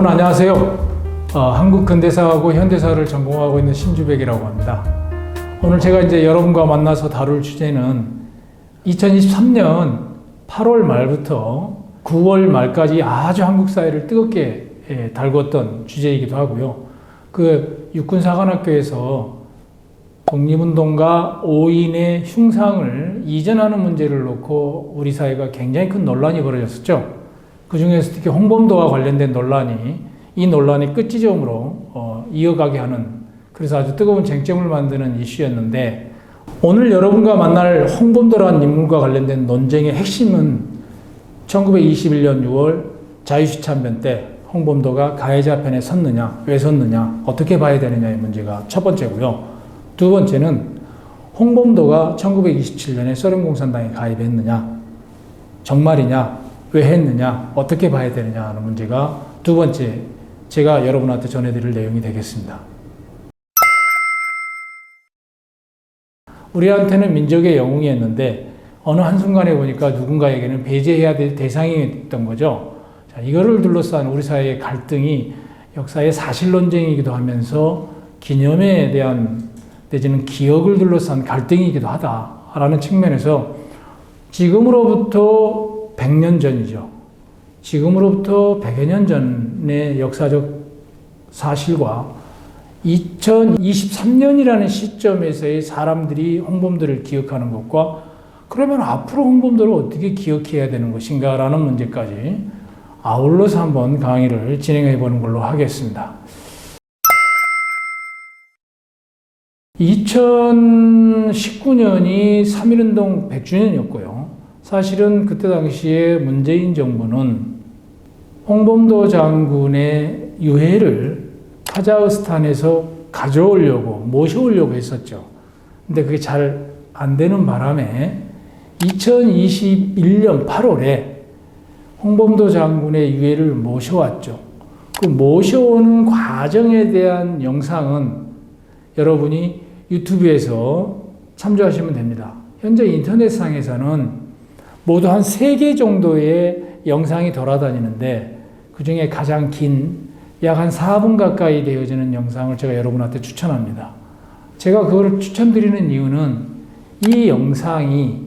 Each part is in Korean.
여러분 안녕하세요. 한국 근대사하고 현대사를 전공하고 있는 신주백이라고 합니다. 오늘 제가 이제 여러분과 만나서 다룰 주제는 2023년 8월 말부터 9월 말까지 아주 한국 사회를 뜨겁게 달궜던 주제이기도 하고요. 그 육군사관학교에서 독립운동가 5인의 흉상을 이전하는 문제를 놓고 우리 사회가 굉장히 큰 논란이 벌어졌었죠. 그 중에서 특히 홍범도와 관련된 논란이 이 논란이 끝지점으로 이어가게 하는, 그래서 아주 뜨거운 쟁점을 만드는 이슈였는데, 오늘 여러분과 만날 홍범도라는 인물과 관련된 논쟁의 핵심은 1921년 6월 자유시참변 때 홍범도가 가해자 편에 섰느냐, 왜 섰느냐, 어떻게 봐야 되느냐의 문제가 첫 번째고요. 두 번째는 홍범도가 1927년에 소련공산당에 가입했느냐, 정말이냐, 왜 했느냐, 어떻게 봐야 되느냐 하는 문제가 두 번째 제가 여러분한테 전해드릴 내용이 되겠습니다. 우리한테는 민족의 영웅이었는데 어느 한순간에 보니까 누군가에게는 배제해야 될 대상이 됐던 거죠. 자, 이거를 둘러싼 우리 사회의 갈등이 역사의 사실 논쟁이기도 하면서 기념에 대한 내지는 기억을 둘러싼 갈등이기도 하다라는 측면에서 지금으로부터 100년 전이죠. 지금으로부터 100여 년 전의 역사적 사실과 2023년이라는 시점에서의 사람들이 홍범도를 기억하는 것과 그러면 앞으로 홍범도를 어떻게 기억해야 되는 것인가라는 문제까지 아울러서 한번 강의를 진행해 보는 걸로 하겠습니다. 2019년이 3.1운동 100주년이었고요. 사실은 그때 당시에 문재인 정부는 홍범도 장군의 유해를 카자흐스탄에서 가져오려고, 모셔오려고 했었죠. 근데 그게 잘 안 되는 바람에 2021년 8월에 홍범도 장군의 유해를 모셔왔죠. 그 모셔오는 과정에 대한 영상은 여러분이 유튜브에서 참조하시면 됩니다. 현재 인터넷상에서는 모두 한 3개 정도의 영상이 돌아다니는데 그 중에 가장 긴 약 한 4분 가까이 되어지는 영상을 제가 여러분한테 추천합니다. 제가 그거를 추천드리는 이유는 이 영상이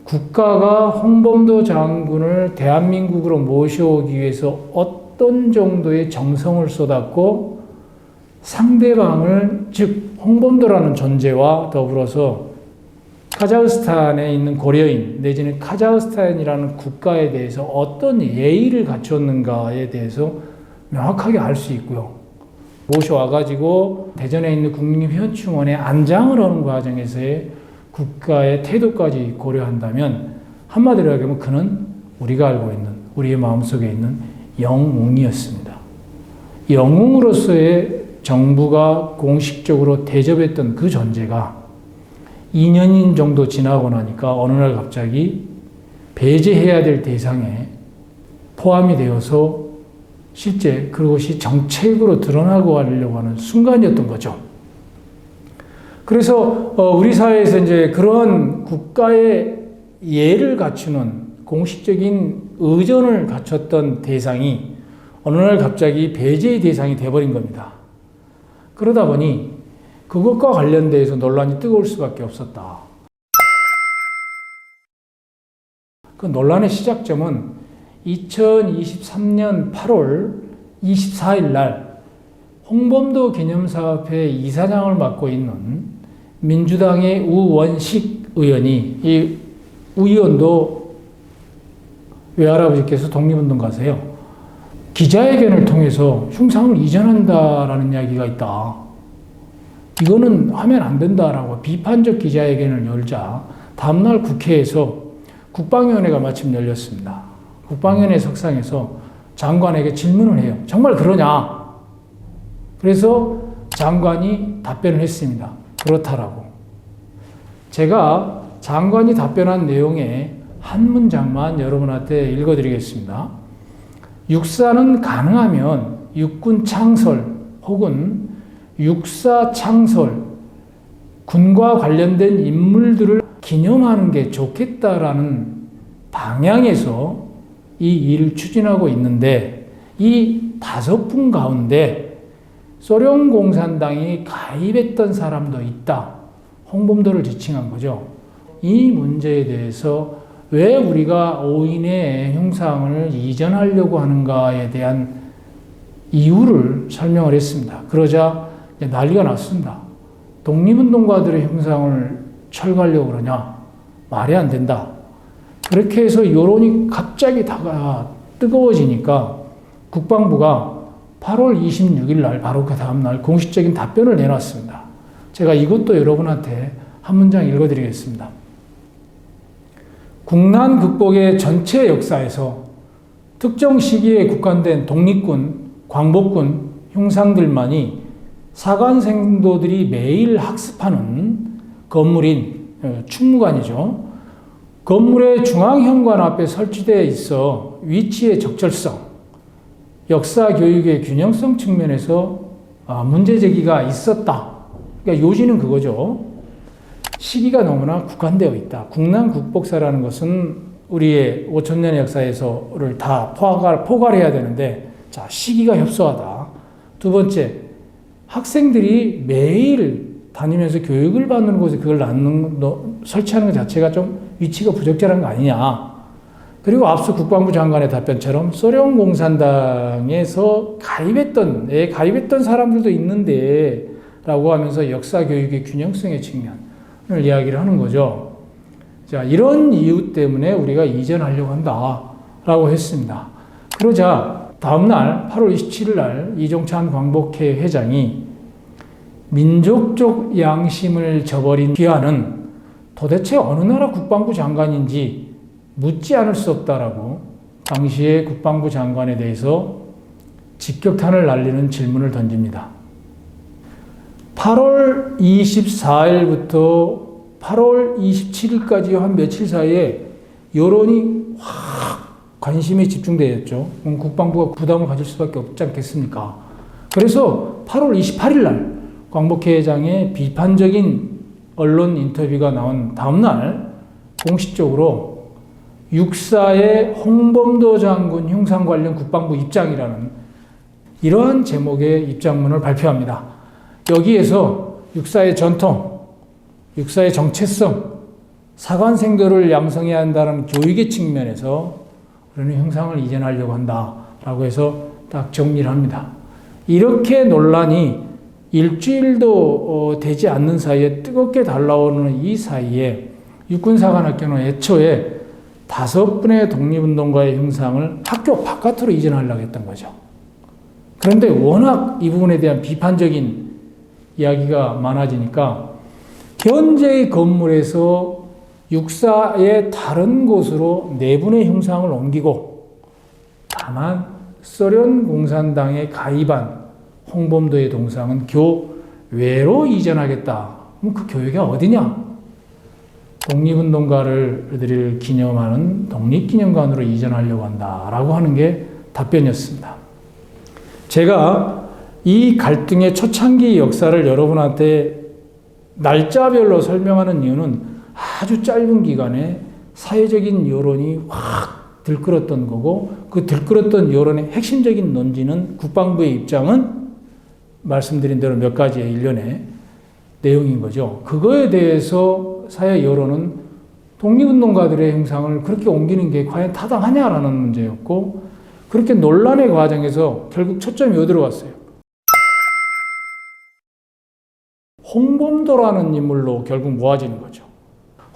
국가가 홍범도 장군을 대한민국으로 모셔오기 위해서 어떤 정도의 정성을 쏟았고 상대방을, 즉 홍범도라는 존재와 더불어서 카자흐스탄에 있는 고려인 내지는 카자흐스탄이라는 국가에 대해서 어떤 예의를 갖췄는가에 대해서 명확하게 알 수 있고요. 모셔와가지고 대전에 있는 국립현충원에 안장을 하는 과정에서의 국가의 태도까지 고려한다면 한마디로 얘기하면 그는 우리가 알고 있는, 우리의 마음속에 있는 영웅이었습니다. 영웅으로서의 정부가 공식적으로 대접했던 그 존재가 2년인 정도 지나고 나니까 어느 날 갑자기 배제해야 될 대상에 포함이 되어서 실제 그것이 정책으로 드러나고 하려고 하는 순간이었던 거죠. 그래서 우리 사회에서 이제 그런 국가의 예를 갖추는 공식적인 의존을 갖췄던 대상이 어느 날 갑자기 배제의 대상이 돼버린 겁니다. 그러다 보니 그것과 관련돼서 논란이 뜨거울 수밖에 없었다. 그 논란의 시작점은 2023년 8월 24일 날 홍범도 기념사업회 이사장을 맡고 있는 민주당의 우원식 의원이, 이 우 의원도 외할아버지께서 독립운동가세요. 기자회견을 통해서 흉상을 이전한다라는 이야기가 있다. 이거는 하면 안 된다라고 비판적 기자회견을 열자 다음날 국회에서 국방위원회가 마침 열렸습니다. 국방위원회 석상에서 장관에게 질문을 해요. 정말 그러냐? 그래서 장관이 답변을 했습니다. 그렇다라고. 제가 장관이 답변한 내용의 한 문장만 여러분한테 읽어드리겠습니다. 육사는 가능하면 육군 창설 혹은 육사 창설, 군과 관련된 인물들을 기념하는 게 좋겠다라는 방향에서 이 일을 추진하고 있는데 이 5분 가운데 소련 공산당이 가입했던 사람도 있다. 홍범도를 지칭한 거죠. 이 문제에 대해서 왜 우리가 오인의 형상을 이전하려고 하는가에 대한 이유를 설명을 했습니다. 그러자 난리가 났습니다. 독립운동가들의 형상을 철거하려고 그러냐? 말이 안 된다. 그렇게 해서 여론이 갑자기 뜨거워지니까 국방부가 8월 26일 날 바로 그 다음날 공식적인 답변을 내놨습니다. 제가 이것도 여러분한테 한 문장 읽어드리겠습니다. 국난 극복의 전체 역사에서 특정 시기에 국한된 독립군, 광복군 형상들만이 사관생도들이 매일 학습하는 건물인 충무관이죠. 건물의 중앙현관 앞에 설치되어 있어 위치의 적절성, 역사 교육의 균형성 측면에서 문제 제기가 있었다. 그러니까 요지는 그거죠. 시기가 너무나 국한되어 있다. 국난 국복사라는 것은 우리의 5천년의 역사에서를 다 포괄해야 되는데, 자, 시기가 협소하다. 두 번째, 학생들이 매일 다니면서 교육을 받는 곳에 그걸 설치하는 것 자체가 좀 위치가 부적절한 거 아니냐. 그리고 앞서 국방부 장관의 답변처럼 소련 공산당에서 가입했던 사람들도 있는데 라고 하면서 역사 교육의 균형성의 측면을 이야기를 하는 거죠. 자, 이런 이유 때문에 우리가 이전하려고 한다라고 했습니다. 그러자 다음날 8월 27일 날 이종찬 광복회 회장이 민족적 양심을 저버린 귀하는 도대체 어느 나라 국방부 장관인지 묻지 않을 수 없다라고 당시의 국방부 장관에 대해서 직격탄을 날리는 질문을 던집니다. 8월 24일부터 8월 27일까지 한 며칠 사이에 여론이 확 관심이 집중되었죠. 국방부가 부담을 가질 수밖에 없지 않겠습니까? 그래서 8월 28일 날 광복회 회장의 비판적인 언론 인터뷰가 나온 다음날 공식적으로 육사의 홍범도 장군 형상 관련 국방부 입장이라는 이러한 제목의 입장문을 발표합니다. 여기에서 육사의 전통, 육사의 정체성, 사관생도를 양성해야 한다는 교육의 측면에서 우리는 형상을 이전하려고 한다라고 해서 딱 정리를 합니다. 이렇게 논란이 일주일도 되지 않는 사이에 뜨겁게 달라오는 이 사이에 육군사관학교는 애초에 5분의 독립운동가의 형상을 학교 바깥으로 이전하려고 했던 거죠. 그런데 워낙 이 부분에 대한 비판적인 이야기가 많아지니까 현재의 건물에서 육사의 다른 곳으로 4분의 형상을 옮기고 다만 소련 공산당에 가입한 홍범도의 동상은 교외로 이전하겠다. 그럼 그 교회가 어디냐? 독립운동가를 기념하는 독립기념관으로 이전하려고 한다라고 하는 게 답변이었습니다. 제가 이 갈등의 초창기 역사를 여러분한테 날짜별로 설명하는 이유는 아주 짧은 기간에 사회적인 여론이 확 들끓었던 거고, 그 들끓었던 여론의 핵심적인 논지는 국방부의 입장은 말씀드린 대로 몇 가지의 일련의 내용인 거죠. 그거에 대해서 사회 여론은 독립운동가들의 형상을 그렇게 옮기는 게 과연 타당하냐라는 문제였고, 그렇게 논란의 과정에서 결국 초점이 어디로 갔어요? 홍범도라는 인물로 결국 모아지는 거죠.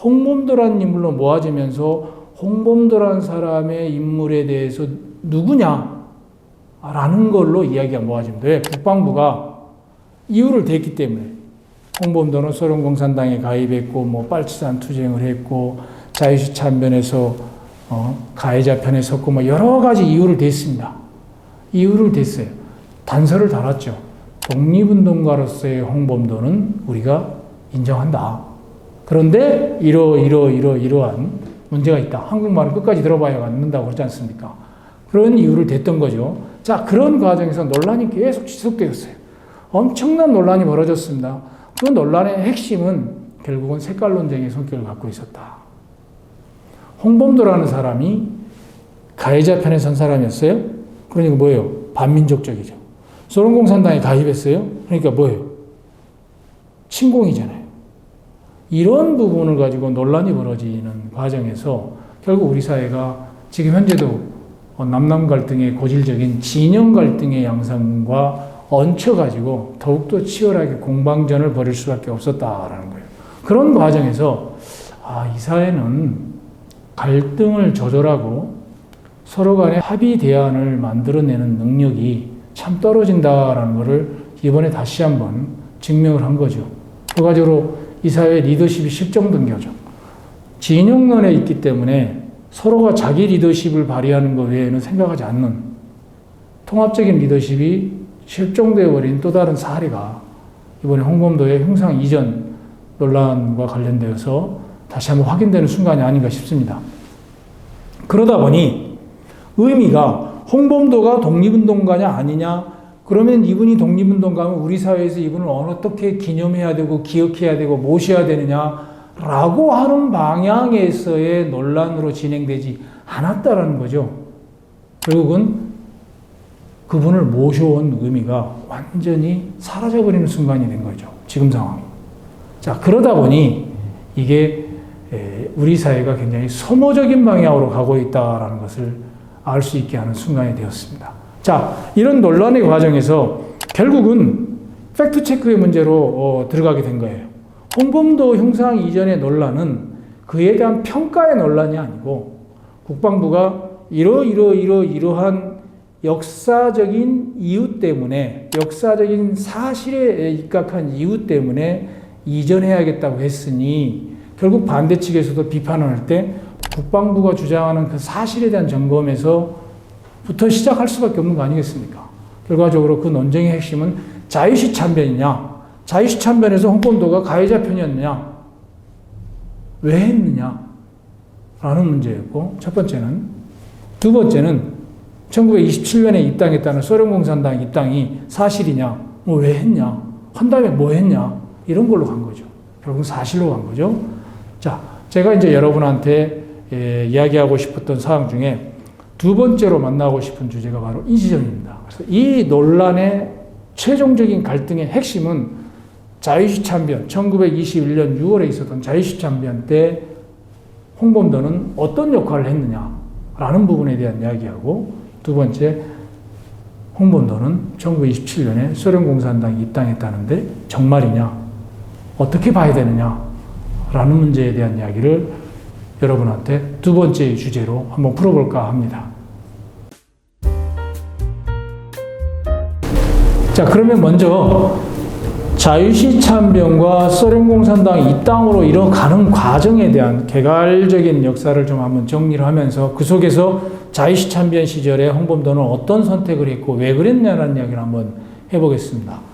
홍범도라는 인물로 모아지면서 홍범도라는 사람의 인물에 대해서 누구냐? 라는 걸로 이야기가 모아집니다. 왜? 국방부가 이유를 댔기 때문에. 홍범도는 소련 공산당에 가입했고, 빨치산 투쟁을 했고, 자유시 참변에서 가해자 편에 섰고, 여러 가지 이유를 댔습니다. 이유를 댔어요. 단서를 달았죠. 독립운동가로서의 홍범도는 우리가 인정한다. 그런데 이러한 문제가 있다. 한국말을 끝까지 들어봐야 않는다고 그러지 않습니까? 그런 이유를 댔던 거죠. 자, 그런 과정에서 논란이 계속 지속되었어요. 엄청난 논란이 벌어졌습니다. 그 논란의 핵심은 결국은 색깔 논쟁의 성격을 갖고 있었다. 홍범도라는 사람이 가해자 편에 선 사람이었어요. 그러니까 뭐예요? 반민족적이죠. 소련 공산당에 가입했어요. 그러니까 뭐예요? 침공이잖아요. 이런 부분을 가지고 논란이 벌어지는 과정에서 결국 우리 사회가 지금 현재도 남남 갈등의 고질적인 진영 갈등의 양상과 얹혀가지고 더욱더 치열하게 공방전을 벌일 수밖에 없었다라는 거예요. 그런 과정에서 이 사회는 갈등을 조절하고 서로 간의 합의 대안을 만들어내는 능력이 참 떨어진다라는 것을 이번에 다시 한번 증명을 한 거죠. 결과적으로 이 사회의 리더십이 실종된 거죠. 진영론에 있기 때문에 서로가 자기 리더십을 발휘하는 것 외에는 생각하지 않는 통합적인 리더십이 실종되어 버린 또 다른 사례가 이번에 홍범도의 흉상 이전 논란과 관련되어서 다시 한번 확인되는 순간이 아닌가 싶습니다. 그러다 보니 의미가 홍범도가 독립운동가냐 아니냐, 그러면 이분이 독립운동가면 우리 사회에서 이분을 어떻게 기념해야 되고 기억해야 되고 모셔야 되느냐라고 하는 방향에서의 논란으로 진행되지 않았다라는 거죠. 결국은 그분을 모셔온 의미가 완전히 사라져버리는 순간이 된 거죠. 지금 상황이. 자, 그러다 보니 이게 우리 사회가 굉장히 소모적인 방향으로 가고 있다라는 것을 알 수 있게 하는 순간이 되었습니다. 자, 이런 논란의 과정에서 결국은 팩트체크의 문제로 들어가게 된 거예요. 홍범도 흉상 이전의 논란은 그에 대한 평가의 논란이 아니고 국방부가 이러한 역사적인 이유 때문에, 역사적인 사실에 입각한 이유 때문에 이전해야겠다고 했으니 결국 반대 측에서도 비판을 할 때 국방부가 주장하는 그 사실에 대한 점검에서부터 시작할 수밖에 없는 거 아니겠습니까? 결과적으로 그 논쟁의 핵심은 자유시 참변이냐, 자유시 참변에서 홍범도가 가해자 편이었느냐, 왜 했느냐 라는 문제였고, 첫 번째는. 두 번째는 1927년에 입당했다는 소련공산당 입당이 사실이냐, 왜 했냐, 한 다음에 뭐 했냐, 이런 걸로 간 거죠. 결국 사실로 간 거죠. 자, 제가 이제 여러분한테 이야기하고 싶었던 사항 중에 두 번째로 만나고 싶은 주제가 바로 이 지점입니다. 그래서 이 논란의 최종적인 갈등의 핵심은 자유시 참변, 1921년 6월에 있었던 자유시 참변 때 홍범도는 어떤 역할을 했느냐라는 부분에 대한 이야기하고, 두 번째, 홍범도는 1927년에 소련공산당에 입당했다는데 정말이냐, 어떻게 봐야 되느냐라는 문제에 대한 이야기를 여러분한테 두 번째 주제로 한번 풀어볼까 합니다. 자, 그러면 먼저 자유시 참변과 소련공산당 입당으로 이뤄가는 과정에 대한 개괄적인 역사를 좀 한번 정리를 하면서 그 속에서 자유시 참변 시절에 홍범도는 어떤 선택을 했고 왜 그랬냐는 이야기를 한번 해보겠습니다.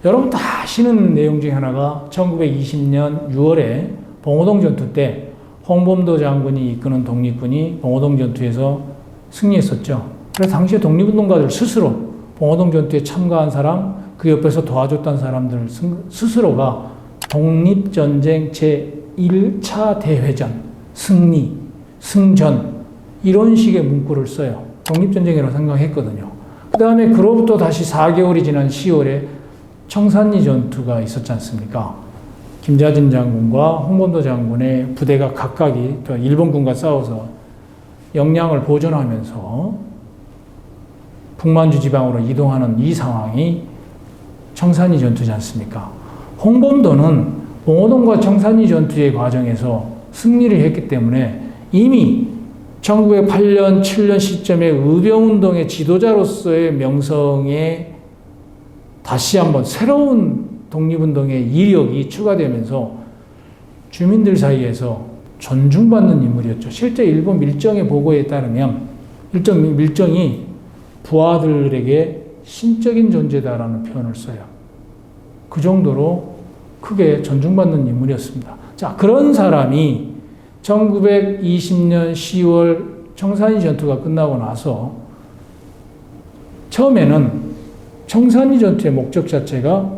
여러분 다 아시는 내용 중에 하나가 1920년 6월에 봉오동 전투 때 홍범도 장군이 이끄는 독립군이 봉오동 전투에서 승리했었죠. 그래서 당시에 독립운동가들 스스로 봉오동 전투에 참가한 사람, 그 옆에서 도와줬던 사람들 스스로가 독립전쟁 제1차 대회전, 승리, 승전 이런 식의 문구를 써요. 독립전쟁이라고 생각했거든요. 그 다음에 그로부터 다시 4개월이 지난 10월에 청산리 전투가 있었지 않습니까? 김자진 장군과 홍범도 장군의 부대가 각각이 일본군과 싸워서 역량을 보존하면서 북만주 지방으로 이동하는 이 상황이 청산리 전투지 않습니까? 홍범도는 봉오동과 청산리 전투의 과정에서 승리를 했기 때문에 이미 1908년, 7년 시점에 의병운동의 지도자로서의 명성에 다시 한번 새로운 독립운동의 이력이 추가되면서 주민들 사이에서 존중받는 인물이었죠. 실제 일본 밀정의 보고에 따르면 밀정이 부하들에게 신적인 존재다라는 표현을 써요. 그 정도로 크게 존중받는 인물이었습니다. 자, 그런 사람이 1920년 10월 청산리 전투가 끝나고 나서 처음에는 청산리 전투의 목적 자체가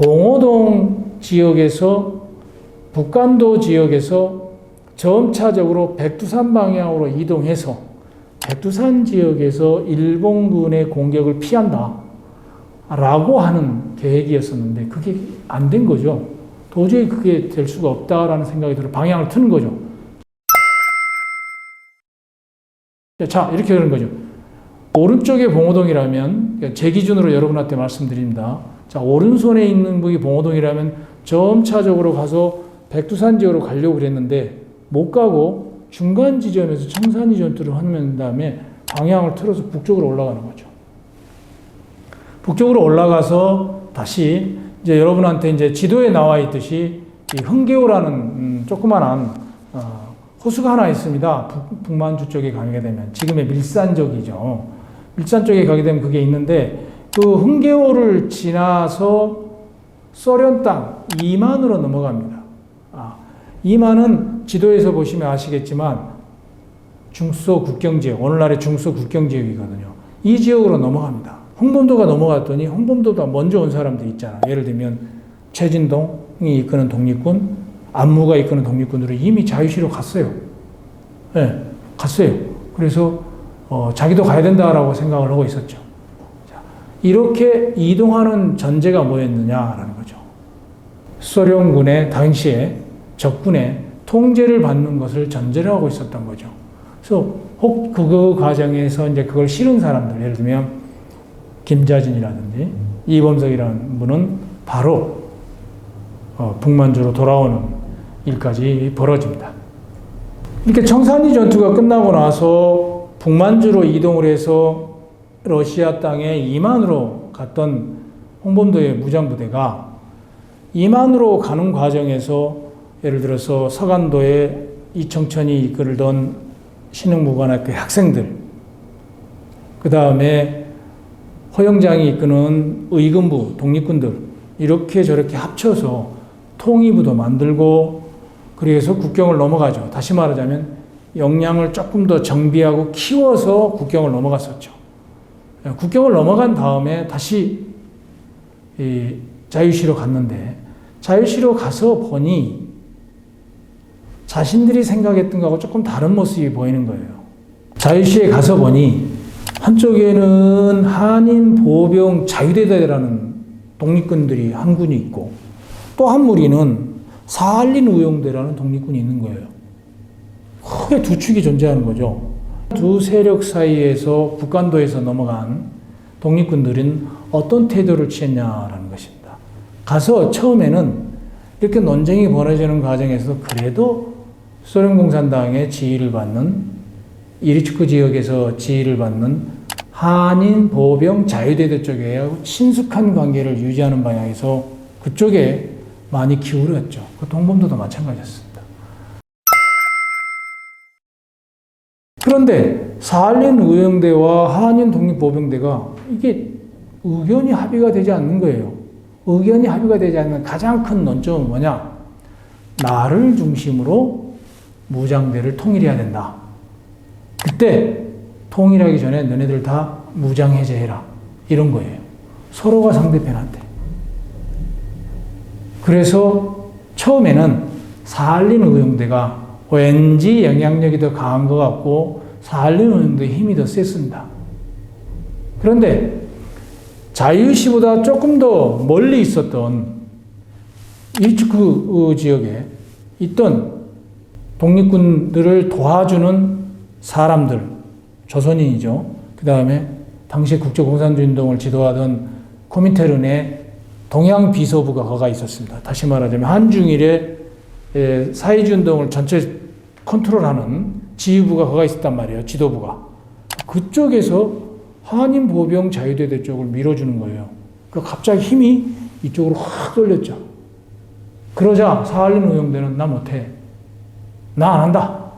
봉오동 지역에서 북간도 지역에서 점차적으로 백두산 방향으로 이동해서 백두산 지역에서 일본군의 공격을 피한다 라고 하는 계획이었었는데 그게 안 된 거죠. 도저히 그게 될 수가 없다라는 생각이 들어 방향을 트는 거죠. 자, 이렇게 되는 거죠. 오른쪽에 봉오동이라면, 제 기준으로 여러분한테 말씀드립니다. 자, 오른손에 있는 북이 봉오동이라면 점차적으로 가서 백두산 지역으로 가려고 그랬는데 못 가고 중간 지점에서 청산리 전투를 하는 다음에 방향을 틀어서 북쪽으로 올라가는 거죠. 북쪽으로 올라가서 다시 이제 여러분한테 이제 지도에 나와 있듯이 이 흥계호라는 조그만한 호수가 하나 있습니다. 북만주 쪽에 가게 되면 지금의 밀산 쪽이죠. 밀산 쪽에 가게 되면 그게 있는데 그 흥계호를 지나서 소련 땅 이만으로 넘어갑니다. 이만은 지도에서 보시면 아시겠지만 중소 국경지역, 오늘날의 중소 국경지역이거든요. 이 지역으로 넘어갑니다. 홍범도가 넘어갔더니 홍범도보다 먼저 온 사람들 있잖아. 예를 들면 최진동이 이끄는 독립군, 안무가 이끄는 독립군들은 이미 자유시로 갔어요. 네, 갔어요. 그래서 자기도 가야 된다라고 생각을 하고 있었죠. 자, 이렇게 이동하는 전제가 뭐였느냐라는 거죠. 소련군의 당시에 적군의 통제를 받는 것을 전제로 하고 있었던 거죠. 그래서 혹 그 과정에서 이제 그걸 싫은 사람들, 예를 들면 김자진이라든지 이범석이라는 분은 바로 북만주로 돌아오는 일까지 벌어집니다. 이렇게 청산리 전투가 끝나고 나서 북만주로 이동을 해서 러시아 땅에 이만으로 갔던 홍범도의 무장부대가 이만으로 가는 과정에서 예를 들어서 서간도에 이청천이 이끌던 신흥무관학교 학생들, 그 다음에 허영장이 이끄는 의금부, 독립군들 이렇게 저렇게 합쳐서 통일부도 만들고 그래서 국경을 넘어가죠. 다시 말하자면 역량을 조금 더 정비하고 키워서 국경을 넘어갔었죠. 국경을 넘어간 다음에 다시 자유시로 갔는데 자유시로 가서 보니 자신들이 생각했던 것하고 조금 다른 모습이 보이는 거예요. 자유시에 가서 보니 한쪽에는 한인 보병 자유대대라는 독립군들이 한 군이 있고 또 한 무리는 사할린 우용대라는 독립군이 있는 거예요. 크게 두 축이 존재하는 거죠. 두 세력 사이에서 북간도에서 넘어간 독립군들은 어떤 태도를 취했냐라는 것입니다. 가서 처음에는 이렇게 논쟁이 벌어지는 과정에서 그래도 소련공산당의 지휘를 받는 이리츠크 지역에서 지휘를 받는 한인 보병 자유대대 쪽에 친숙한 관계를 유지하는 방향에서 그쪽에 많이 기울였죠. 그 홍범도도 마찬가지였습니다. 그런데 사할린 의용대와 한인 독립보병대가 이게 의견이 합의가 되지 않는 거예요. 의견이 합의가 되지 않는 가장 큰 논점은 뭐냐? 나를 중심으로 무장대를 통일해야 된다. 그때 통일하기 전에 너네들 다 무장 해제해라. 이런 거예요. 서로가 상대편한테. 그래서 처음에는 사할린 의용대가 왠지 영향력이 더 강한 것 같고 사할린 의용대의 힘이 더 셌습니다. 그런데 자유시보다 조금 더 멀리 있었던 이리츠크 지역에 있던 독립군들을 도와주는 사람들, 조선인이죠. 그 다음에 당시 국제공산주의운동을 지도하던 코민테른의 동양비서부가 거가 있었습니다. 다시 말하자면 한중일의 사회주의운동을 전체 컨트롤하는 지휘부가 거가 있었단 말이에요. 지도부가. 그쪽에서 한인 보병 자유대대 쪽을 밀어주는 거예요. 그러니까 갑자기 힘이 이쪽으로 확 돌렸죠. 그러자 사할린 의용대는 나 못해. 나 안 한다.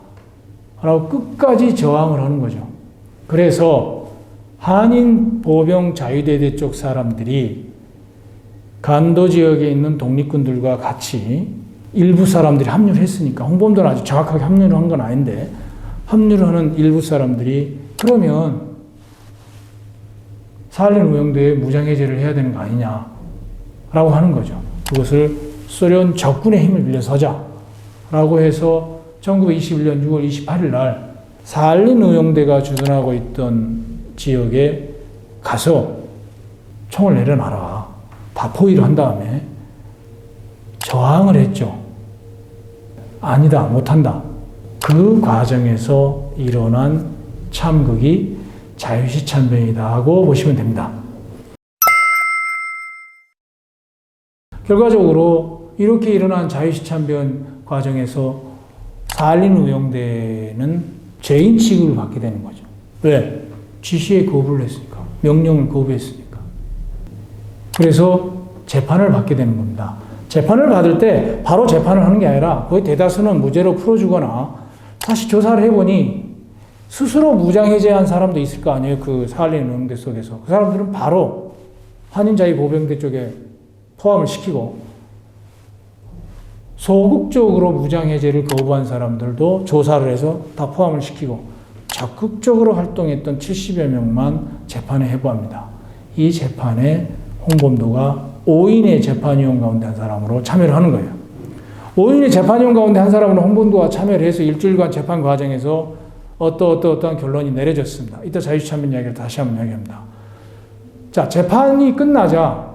라고 끝까지 저항을 하는 거죠. 그래서 한인 보병 자유대대 쪽 사람들이 간도 지역에 있는 독립군들과 같이 일부 사람들이 합류를 했으니까 홍범도는 아주 정확하게 합류를 한 건 아닌데 합류를 하는 일부 사람들이 그러면 사할린 의용대에 무장해제를 해야 되는 거 아니냐라고 하는 거죠. 그것을 소련 적군의 힘을 빌려서 하자라고 해서 1921년 6월 28일 날 사할린 의용대가 주둔하고 있던 지역에 가서 총을 내려놔라. 다 포위를 한 다음에 저항을 했죠. 아니다, 못한다. 그 과정에서 일어난 참극이 자유시 참변이다 하고 보시면 됩니다. 결과적으로 이렇게 일어난 자유시 참변 과정에서 사할린 의용대는 죄인 취급을 받게 되는 거죠. 왜? 지시에 거부를 했으니까. 명령을 거부했으니까. 그래서 재판을 받게 되는 겁니다. 재판을 받을 때 바로 재판을 하는 게 아니라 거의 대다수는 무죄로 풀어주거나 다시 조사를 해보니 스스로 무장해제한 사람도 있을 거 아니에요. 그 사할린 의용대 속에서. 그 사람들은 바로 한인자유보병대 쪽에 포함을 시키고 소극적으로 무장해제를 거부한 사람들도 조사를 해서 다 포함을 시키고 적극적으로 활동했던 70여 명만 재판에 해부합니다. 이 재판에 홍범도가 5인의 재판위원 가운데 한 사람으로 참여를 하는 거예요. 5인의 재판위원 가운데 한 사람으로 홍범도가 참여를 해서 일주일간 재판 과정에서 어떠한 결론이 내려졌습니다. 이따 자유시 참변 이야기를 다시 한번 이야기합니다. 자, 재판이 끝나자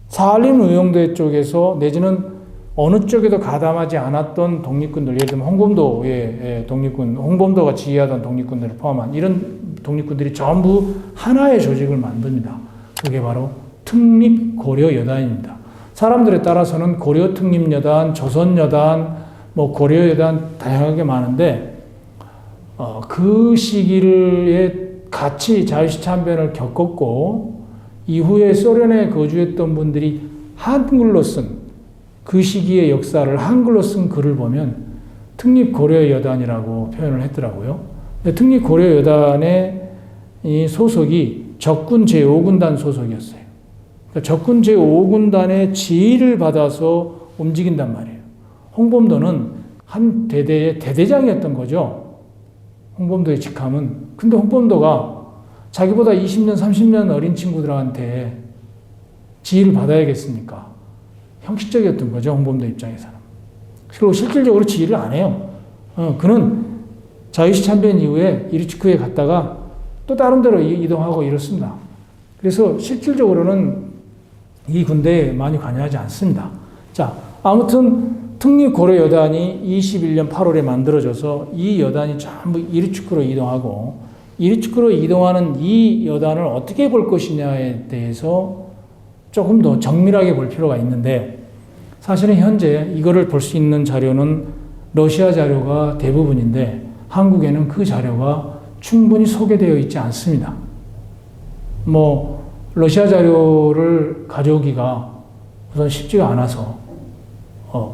사할린 의용대 쪽에서 내지는 어느 쪽에도 가담하지 않았던 독립군들, 예를 들면 홍범도의 독립군, 홍범도가 지휘하던 독립군들을 포함한 이런 독립군들이 전부 하나의 조직을 만듭니다. 그게 바로 특립고려여단입니다. 사람들에 따라서는 고려특립여단, 조선여단, 고려여단 다양하게 많은데 그 시기를 같이 자유시 참변을 겪었고 이후에 소련에 거주했던 분들이 한글로 쓴 그 시기의 역사를 한글로 쓴 글을 보면 특립고려여단이라고 표현을 했더라고요. 특립고려여단의 이 소속이 적군 제5군단 소속이었어요. 그러니까 적군 제5군단의 지휘를 받아서 움직인단 말이에요. 홍범도는 한 대대의 대대장이었던 거죠. 홍범도의 직함은. 근데 홍범도가 자기보다 20년, 30년 어린 친구들한테 지휘를 받아야겠습니까? 형식적이었던 거죠, 홍범도 입장에서는. 그리고 실질적으로 지휘를 안 해요. 그는 자유시 참변 이후에 이리츠크에 갔다가 또 다른 데로 이동하고 이렇습니다. 그래서 실질적으로는 이 군대에 많이 관여하지 않습니다. 자, 아무튼 특립고려여단이 21년 8월에 만들어져서 이 여단이 전부 이리츠크로 이동하고 이리츠크로 이동하는 이 여단을 어떻게 볼 것이냐에 대해서 조금 더 정밀하게 볼 필요가 있는데 사실은 현재 이거를 볼 수 있는 자료는 러시아 자료가 대부분인데 한국에는 그 자료가 충분히 소개되어 있지 않습니다. 러시아 자료를 가져오기가 우선 쉽지가 않아서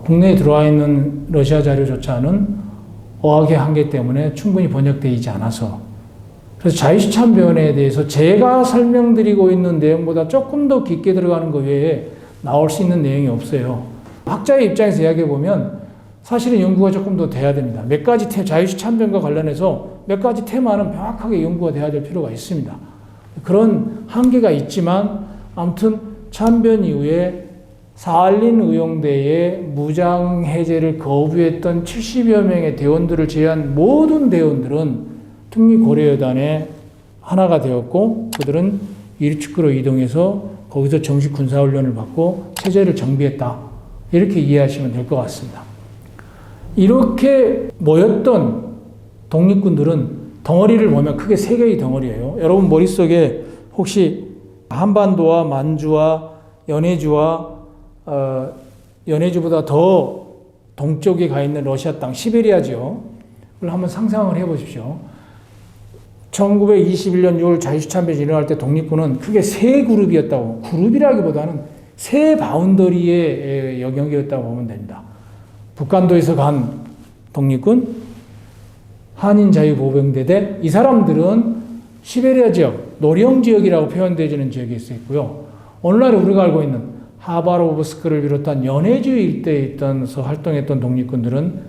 국내에 들어와 있는 러시아 자료조차는 어학의 한계 때문에 충분히 번역되어 있지 않아서 그래서 자유시 참변에 대해서 제가 설명드리고 있는 내용보다 조금 더 깊게 들어가는 것 외에 나올 수 있는 내용이 없어요. 학자의 입장에서 이야기해보면 사실은 연구가 조금 더 돼야 됩니다. 몇 가지 자유시 참변과 관련해서 몇 가지 테마는 명확하게 연구가 돼야 될 필요가 있습니다. 그런 한계가 있지만 아무튼 참변 이후에 사할린 의용대의 무장 해제를 거부했던 70여 명의 대원들을 제외한 모든 대원들은 특립고려여단의 하나가 되었고 그들은 이리츠크로 이동해서 거기서 정식 군사훈련을 받고 체제를 정비했다. 이렇게 이해하시면 될 것 같습니다. 이렇게 모였던 독립군들은 덩어리를 보면 크게 세 개의 덩어리예요. 여러분 머릿속에 혹시 한반도와 만주와 연해주보다 더 동쪽에 가 있는 러시아 땅, 시베리아 지역을 한번 상상을 해보십시오. 1921년 6월 자유시 참변이 일어날 때 독립군은 크게 세 그룹이었다고, 그룹이라기보다는 세 바운더리의 영역이었다고 보면 됩니다. 북한도에서 간 독립군, 한인자유보병대대, 이 사람들은 시베리아 지역, 노령 지역이라고 표현되어지는 지역에 있었고요. 오늘날 우리가 알고 있는 하바로브스크를 비롯한 연해주 일대에 있던서 활동했던 독립군들은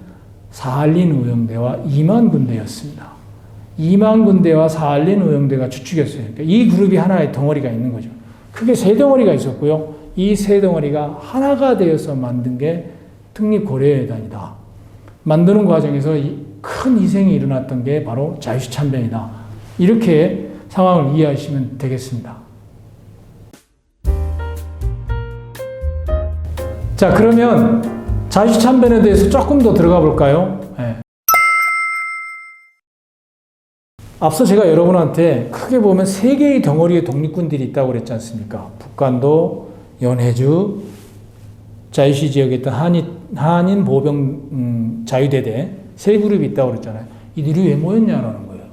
사할린 의용대와 이만 군대였습니다. 이만 군대와 사할린 의용대가 주축이었어요. 그러니까 이 그룹이 하나의 덩어리가 있는 거죠. 크게 세 덩어리가 있었고요. 이 세 덩어리가 하나가 되어서 만든 게 특립고려여단이다. 만드는 과정에서 큰 희생이 일어났던 게 바로 자유시참변이다. 이렇게 상황을 이해하시면 되겠습니다. 자, 그러면 자유시참변에 대해서 조금 더 들어가 볼까요? 네. 앞서 제가 여러분한테 크게 보면 세 개의 덩어리의 독립군들이 있다고 그랬지 않습니까? 북한도, 연해주, 자유시 지역에 있던 한인 보병 자유대대 세 그룹이 있다고 그랬잖아요. 이들이 왜 모였냐라는 거예요.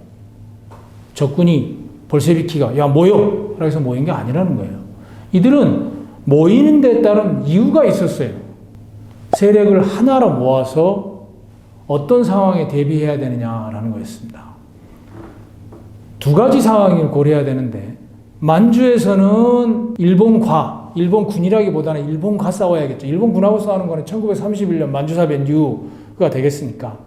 적군이 볼셰비키가 야 모여! 라고 해서 모인 게 아니라는 거예요. 이들은 모이는 데 따른 이유가 있었어요. 세력을 하나로 모아서 어떤 상황에 대비해야 되느냐라는 거였습니다. 두 가지 상황을 고려해야 되는데 만주에서는 일본군이라기보다는 일본과 싸워야겠죠. 일본군하고 싸우는 거는 1931년 만주사변 이후가 되겠으니까.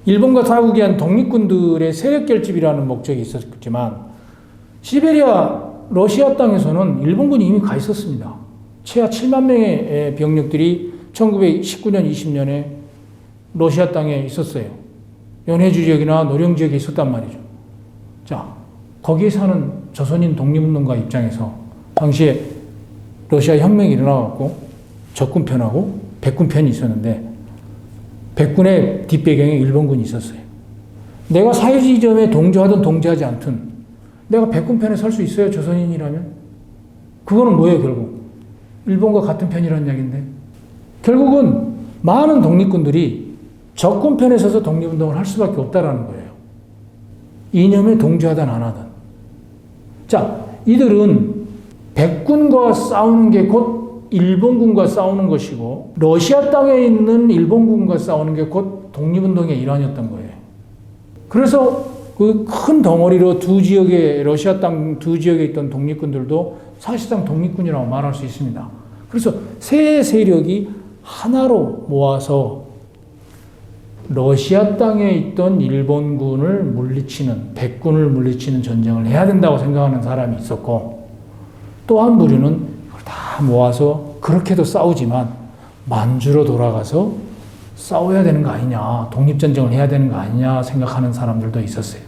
일본과 싸우기 위한 독립군들의 세력 결집이라는 목적이 있었지만 시베리아 러시아 땅에서는 일본군이 이미 가 있었습니다. 최하 7만 명의 병력들이 1919년 20년에 러시아 땅에 있었어요. 연해주 지역이나 노령 지역에 있었단 말이죠. 자, 거기에 사는 조선인 독립운동가 입장에서 당시에 러시아 혁명이 일어나갖고 적군편하고 백군편이 있었는데 백군의 뒷배경에 일본군이 있었어요. 내가 사회주의점에 동조하든 동조하지 않든 내가 백군편에 설 수 있어요, 조선인이라면? 그거는 뭐예요, 결국? 일본과 같은 편이라는 이야기인데. 결국은 많은 독립군들이 적군편에 서서 독립운동을 할 수밖에 없다라는 거예요. 이념에 동조하든 안 하든. 자, 이들은 백군과 싸우는 게 곧 일본군과 싸우는 것이고 러시아 땅에 있는 일본군과 싸우는 게 곧 독립운동의 일환이었던 거예요. 그래서 그 큰 덩어리로 러시아 땅 두 지역에 있던 독립군들도 사실상 독립군이라고 말할 수 있습니다. 그래서 세 세력이 하나로 모아서 러시아 땅에 있던 일본군을 물리치는, 백군을 물리치는 전쟁을 해야 된다고 생각하는 사람이 있었고, 또 한 부류는 그걸 다 모아서 그렇게도 싸우지만 만주로 돌아가서 싸워야 되는 거 아니냐, 독립전쟁을 해야 되는 거 아니냐 생각하는 사람들도 있었어요.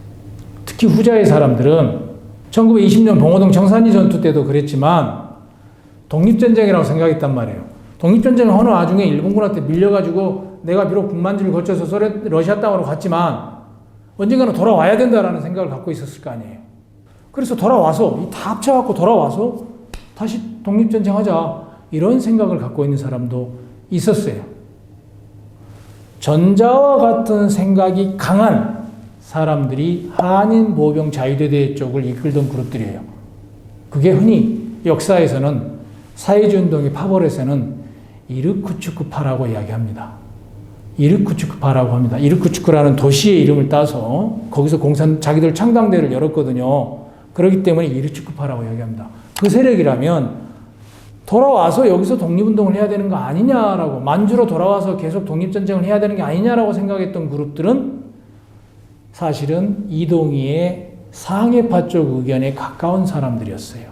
특히 후자의 사람들은 1920년 봉오동 정산리 전투 때도 그랬지만 독립전쟁이라고 생각했단 말이에요. 독립전쟁을 하는 와중에 일본군한테 밀려가지고 내가 비록 북만주를 거쳐서 러시아 땅으로 갔지만 언젠가는 돌아와야 된다라는 생각을 갖고 있었을 거 아니에요. 그래서 돌아와서 다 합쳐갖고 돌아와서 다시 독립전쟁 하자 이런 생각을 갖고 있는 사람도 있었어요. 전자와 같은 생각이 강한 사람들이 한인 보병 자유대대 쪽을 이끌던 그룹들이에요. 그게 흔히 역사에서는 사회주의운동의 파벌에서는 이르쿠츠크파라고 이야기합니다. 이르쿠츠크파라고 합니다. 이르쿠츠크라는 도시의 이름을 따서 거기서 자기들 창당대를 열었거든요. 그렇기 때문에 이르쿠츠크파라고 이야기합니다. 그 세력이라면 돌아와서 여기서 독립운동을 해야 되는 거 아니냐라고, 만주로 돌아와서 계속 독립전쟁을 해야 되는 게 아니냐라고 생각했던 그룹들은 사실은 이동희의 상해파 쪽 의견에 가까운 사람들이었어요.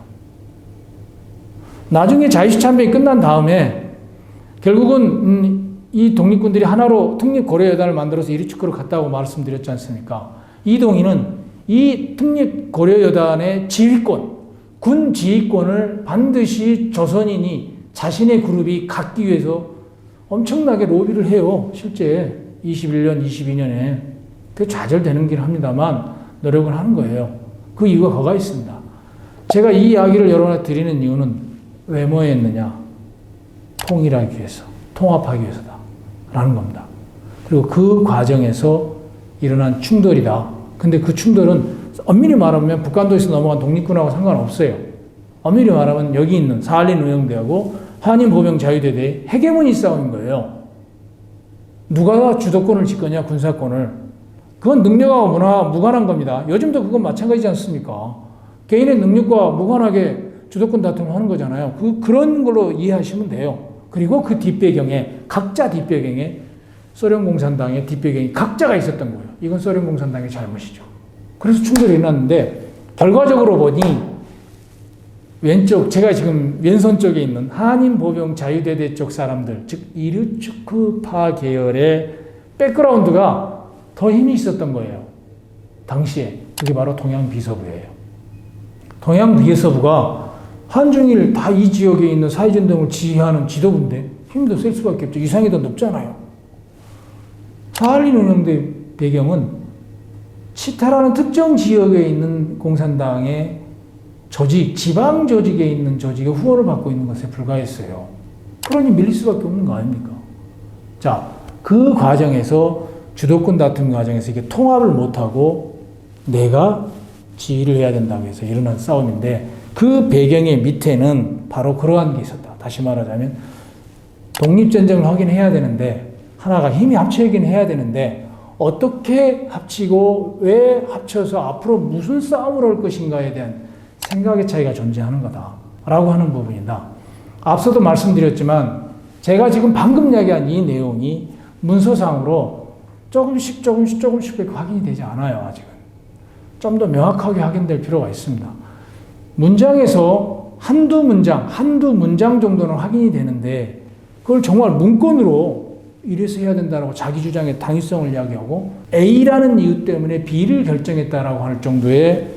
나중에 자유시참변이 끝난 다음에 결국은 이 독립군들이 하나로 특립고려여단을 만들어서 이르츠크로 갔다고 말씀드렸지 않습니까? 이동희는 이 특립고려여단의 지휘권, 군 지휘권을 반드시 조선인이 자신의 그룹이 갖기 위해서 엄청나게 로비를 해요. 실제 21년, 22년에. 그게 좌절되는 길 합니다만 노력을 하는 거예요. 그 이유가 거가 있습니다. 제가 이 이야기를 여러분한테 드리는 이유는 왜 뭐였느냐? 통일하기 위해서, 통합하기 위해서다. 라는 겁니다. 그리고 그 과정에서 일어난 충돌이다. 근데 그 충돌은 엄밀히 말하면 북한도에서 넘어간 독립군하고 상관없어요. 엄밀히 말하면 여기 있는 사할린 의형대하고 한인보병자유대대의 헤게모니 싸움인 거예요. 누가 주도권을 짓거냐, 군사권을. 그건 능력하고 문화와 무관한 겁니다. 요즘도 그건 마찬가지지 않습니까? 개인의 능력과 무관하게 주도권 다툼을 하는 거잖아요. 그런 걸로 이해하시면 돼요. 그리고 그 뒷배경에, 각자 뒷배경에 소련 공산당의 뒷배경이 각자가 있었던 거예요. 이건 소련 공산당의 잘못이죠. 그래서 충돌이 일어났는데 결과적으로 보니 왼쪽, 제가 지금 왼손 쪽에 있는 한인 보병 자유대대 쪽 사람들, 즉 이르츠크파 계열의 백그라운드가 더 힘이 있었던 거예요. 당시에. 그게 바로 동양비서부예요. 동양비서부가 한중일 다 이 지역에 있는 사회전동을 지휘하는 지도부인데 힘도 셀 수밖에 없죠. 위상이 더 높잖아요. 스탈린 운영대 배경은 치타라는 특정 지역에 있는 공산당의 조직, 지방 조직에 있는 조직의 후원을 받고 있는 것에 불과했어요. 그러니 밀릴 수밖에 없는 거 아닙니까? 자, 그 과정에서 주도권 다툼 과정에서 이게 통합을 못하고 내가 지휘를 해야 된다고 해서 일어난 싸움인데 그 배경의 밑에는 바로 그러한 게 있었다. 다시 말하자면 독립전쟁을 하긴 해야 되는데 하나가 힘이 합쳐야긴 해야 되는데 어떻게 합치고 왜 합쳐서 앞으로 무슨 싸움을 할 것인가에 대한 생각의 차이가 존재하는 거다라고 하는 부분이다. 앞서도 말씀드렸지만 제가 지금 방금 이야기한 이 내용이 문서상으로 조금씩 확인이 되지 않아요. 아직은. 좀 더 명확하게 확인될 필요가 있습니다. 문장에서 한두 문장 정도는 확인이 되는데 그걸 정말 문건으로 이래서 해야 된다라고 자기 주장의 당위성을 이야기하고 A라는 이유 때문에 B를 결정했다라고 할 정도의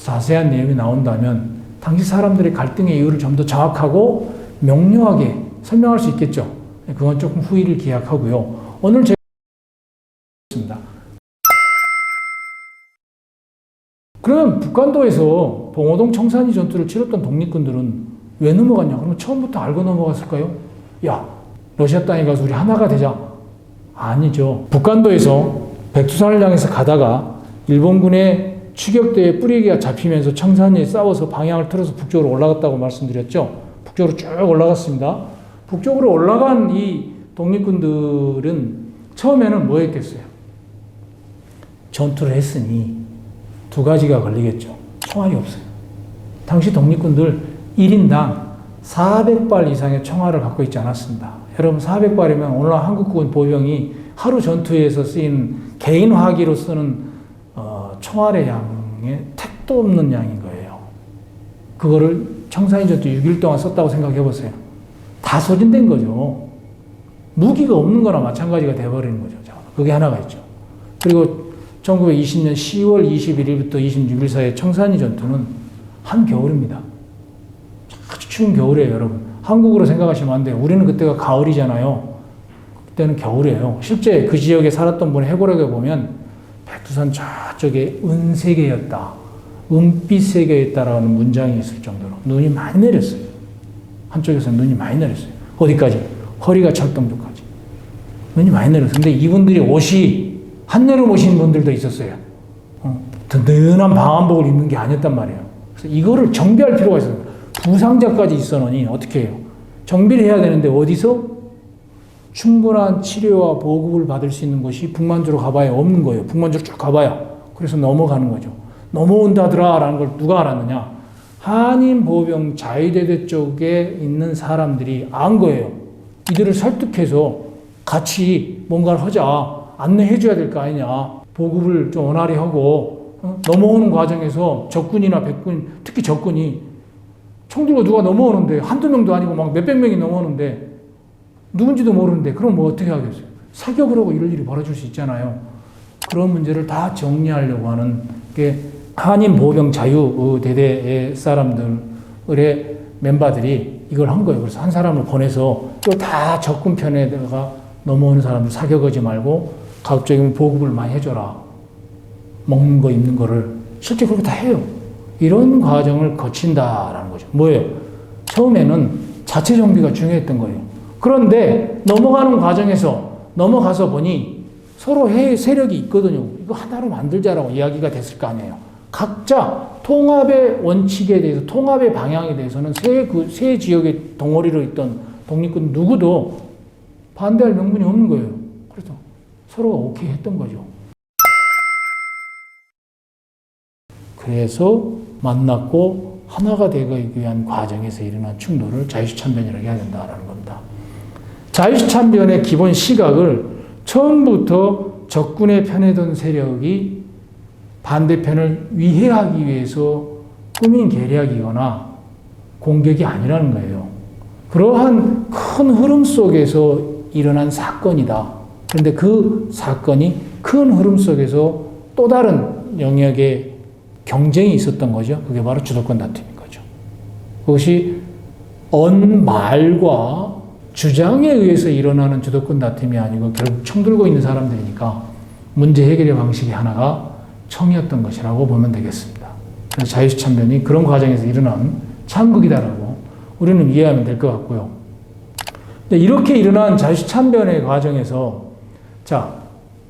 자세한 내용이 나온다면 당시 사람들의 갈등의 이유를 좀 더 정확하고 명료하게 설명할 수 있겠죠. 그건 조금 후일을 기약하고요. 오늘 제가 있습니다. 그러면 북한도에서 봉오동 청산리 전투를 치렀던 독립군들은 왜 넘어갔냐? 그러면 처음부터 알고 넘어갔을까요? 야, 러시아 땅에 가서 우리 하나가 되자. 아니죠. 북한도에서 백두산을 향해서 가다가 일본군의 추격대에 뿌리기가 잡히면서 청산리에 싸워서 방향을 틀어서 북쪽으로 올라갔다고 말씀드렸죠. 북쪽으로 쭉 올라갔습니다. 북쪽으로 올라간 이 독립군들은 처음에는 뭐 했겠어요? 전투를 했으니 두 가지가 걸리겠죠. 총알이 없어요. 당시 독립군들 1인당 400발 이상의 총알을 갖고 있지 않았습니다. 여러분 400발이면 오늘 한국군 보병이 하루 전투에서 쓰인 개인 화기로 쓰는 총알의 양에 택도 없는 양인 거예요. 그거를 청산리 전투 6일 동안 썼다고 생각해 보세요. 다 소진된 거죠. 무기가 없는 거나 마찬가지가 돼버리는 거죠. 그게 하나가 있죠. 그리고 1920년 10월 21일부터 26일 사이의 청산리 전투는 한겨울입니다. 아주 추운 겨울이에요, 여러분. 한국으로 생각하시면 안 돼요. 우리는 그때가 가을이잖아요. 그때는 겨울이에요. 실제 그 지역에 살았던 분의 해고록에 보면 백두산 저쪽에 은세계였다. 은빛 세계였다라는 문장이 있을 정도로 눈이 많이 내렸어요. 한쪽에서 눈이 많이 내렸어요. 어디까지? 허리가 철동도까지. 눈이 많이 내렸어요. 근데 이분들이 옷이 한여름 오신 분들도 있었어요. 든든한 방한복을 입는 게 아니었단 말이에요. 그래서 이거를 정비할 필요가 있어요. 부상자까지 있어놓으니 어떻게 해요? 정비를 해야 되는데 어디서? 충분한 치료와 보급을 받을 수 있는 곳이 북만주로 가봐야 없는 거예요. 북만주로 쭉 가봐야. 그래서 넘어가는 거죠. 넘어온다더라 라는 걸 누가 알았느냐? 한인 보병 자위대대 쪽에 있는 사람들이 안 거예요. 이들을 설득해서 같이 뭔가를 하자. 안내해줘야 될 거 아니냐. 보급을 좀 원활히 하고 넘어오는 과정에서 적군이나 백군, 특히 적군이 총 들고 누가 넘어오는데 한두 명도 아니고 막 몇백 명이 넘어오는데 누군지도 모르는데 그럼 뭐 어떻게 하겠어요? 사격을 하고 이럴 일이 벌어질 수 있잖아요. 그런 문제를 다 정리하려고 하는 게 한인 보병 자유대대의 사람들의 멤버들이 이걸 한 거예요. 그래서 한 사람을 보내서 또 다 적군 편에다가 넘어오는 사람들 사격하지 말고 가급적이면 보급을 많이 해줘라. 먹는 거, 입는 거를 실제 그렇게 다 해요. 이런 과정을 거친다라는 거죠. 뭐예요? 처음에는 자체 정비가 중요했던 거예요. 그런데 넘어가는 과정에서 넘어가서 보니 서로 세력이 있거든요. 이거 하나로 만들자라고 이야기가 됐을 거 아니에요. 각자 통합의 원칙에 대해서, 통합의 방향에 대해서는 세 지역의 덩어리로 있던 독립군 누구도 반대할 명분이 없는 거예요. 그래서 서로가 오케이 했던 거죠. 그래서 만났고 하나가 되기 위한 과정에서 일어난 충돌을 자유시참변이라고 해야 된다는 겁니다. 자유시참변의 기본 시각을 처음부터 적군의 편에 든 세력이 반대편을 위해하기 위해서 꾸민 계략이거나 공격이 아니라는 거예요. 그러한 큰 흐름 속에서 일어난 사건이다. 그런데 그 사건이 큰 흐름 속에서 또 다른 영역의 경쟁이 있었던 거죠. 그게 바로 주도권 다툼인 거죠. 그것이 언말과 주장에 의해서 일어나는 주도권 다툼이 아니고 결국 총 들고 있는 사람들이니까 문제 해결의 방식이 하나가 총이었던 것이라고 보면 되겠습니다. 그래서 자유시참변이 그런 과정에서 일어난 참극이다라고 우리는 이해하면 될 것 같고요. 근데 이렇게 일어난 자유시참변의 과정에서 자,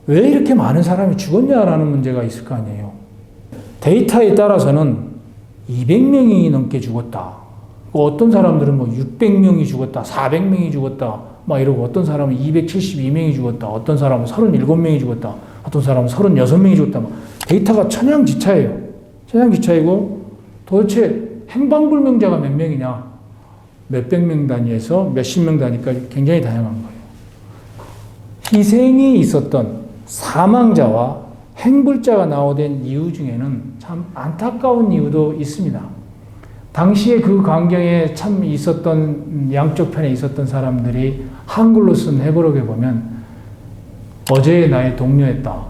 왜 이렇게 많은 사람이 죽었냐라는 문제가 있을 거 아니에요. 데이터에 따라서는 200명이 넘게 죽었다. 어떤 사람들은 뭐 600명이 죽었다, 400명이 죽었다, 막 이러고 어떤 사람은 272명이 죽었다, 어떤 사람은 37명이 죽었다, 어떤 사람은 36명이 죽었다. 막 데이터가 천양지차예요. 천양지차이고 도대체 행방불명자가 몇 명이냐? 몇백 명 단위에서 몇십 명 단위까지 굉장히 다양한 거예요. 희생이 있었던 사망자와 행불자가 나오던 이유 중에는 참 안타까운 이유도 있습니다. 당시에 그 광경에 참 있었던 양쪽 편에 있었던 사람들이 한글로 쓴 해버록에 보면 어제의 나의 동료였다.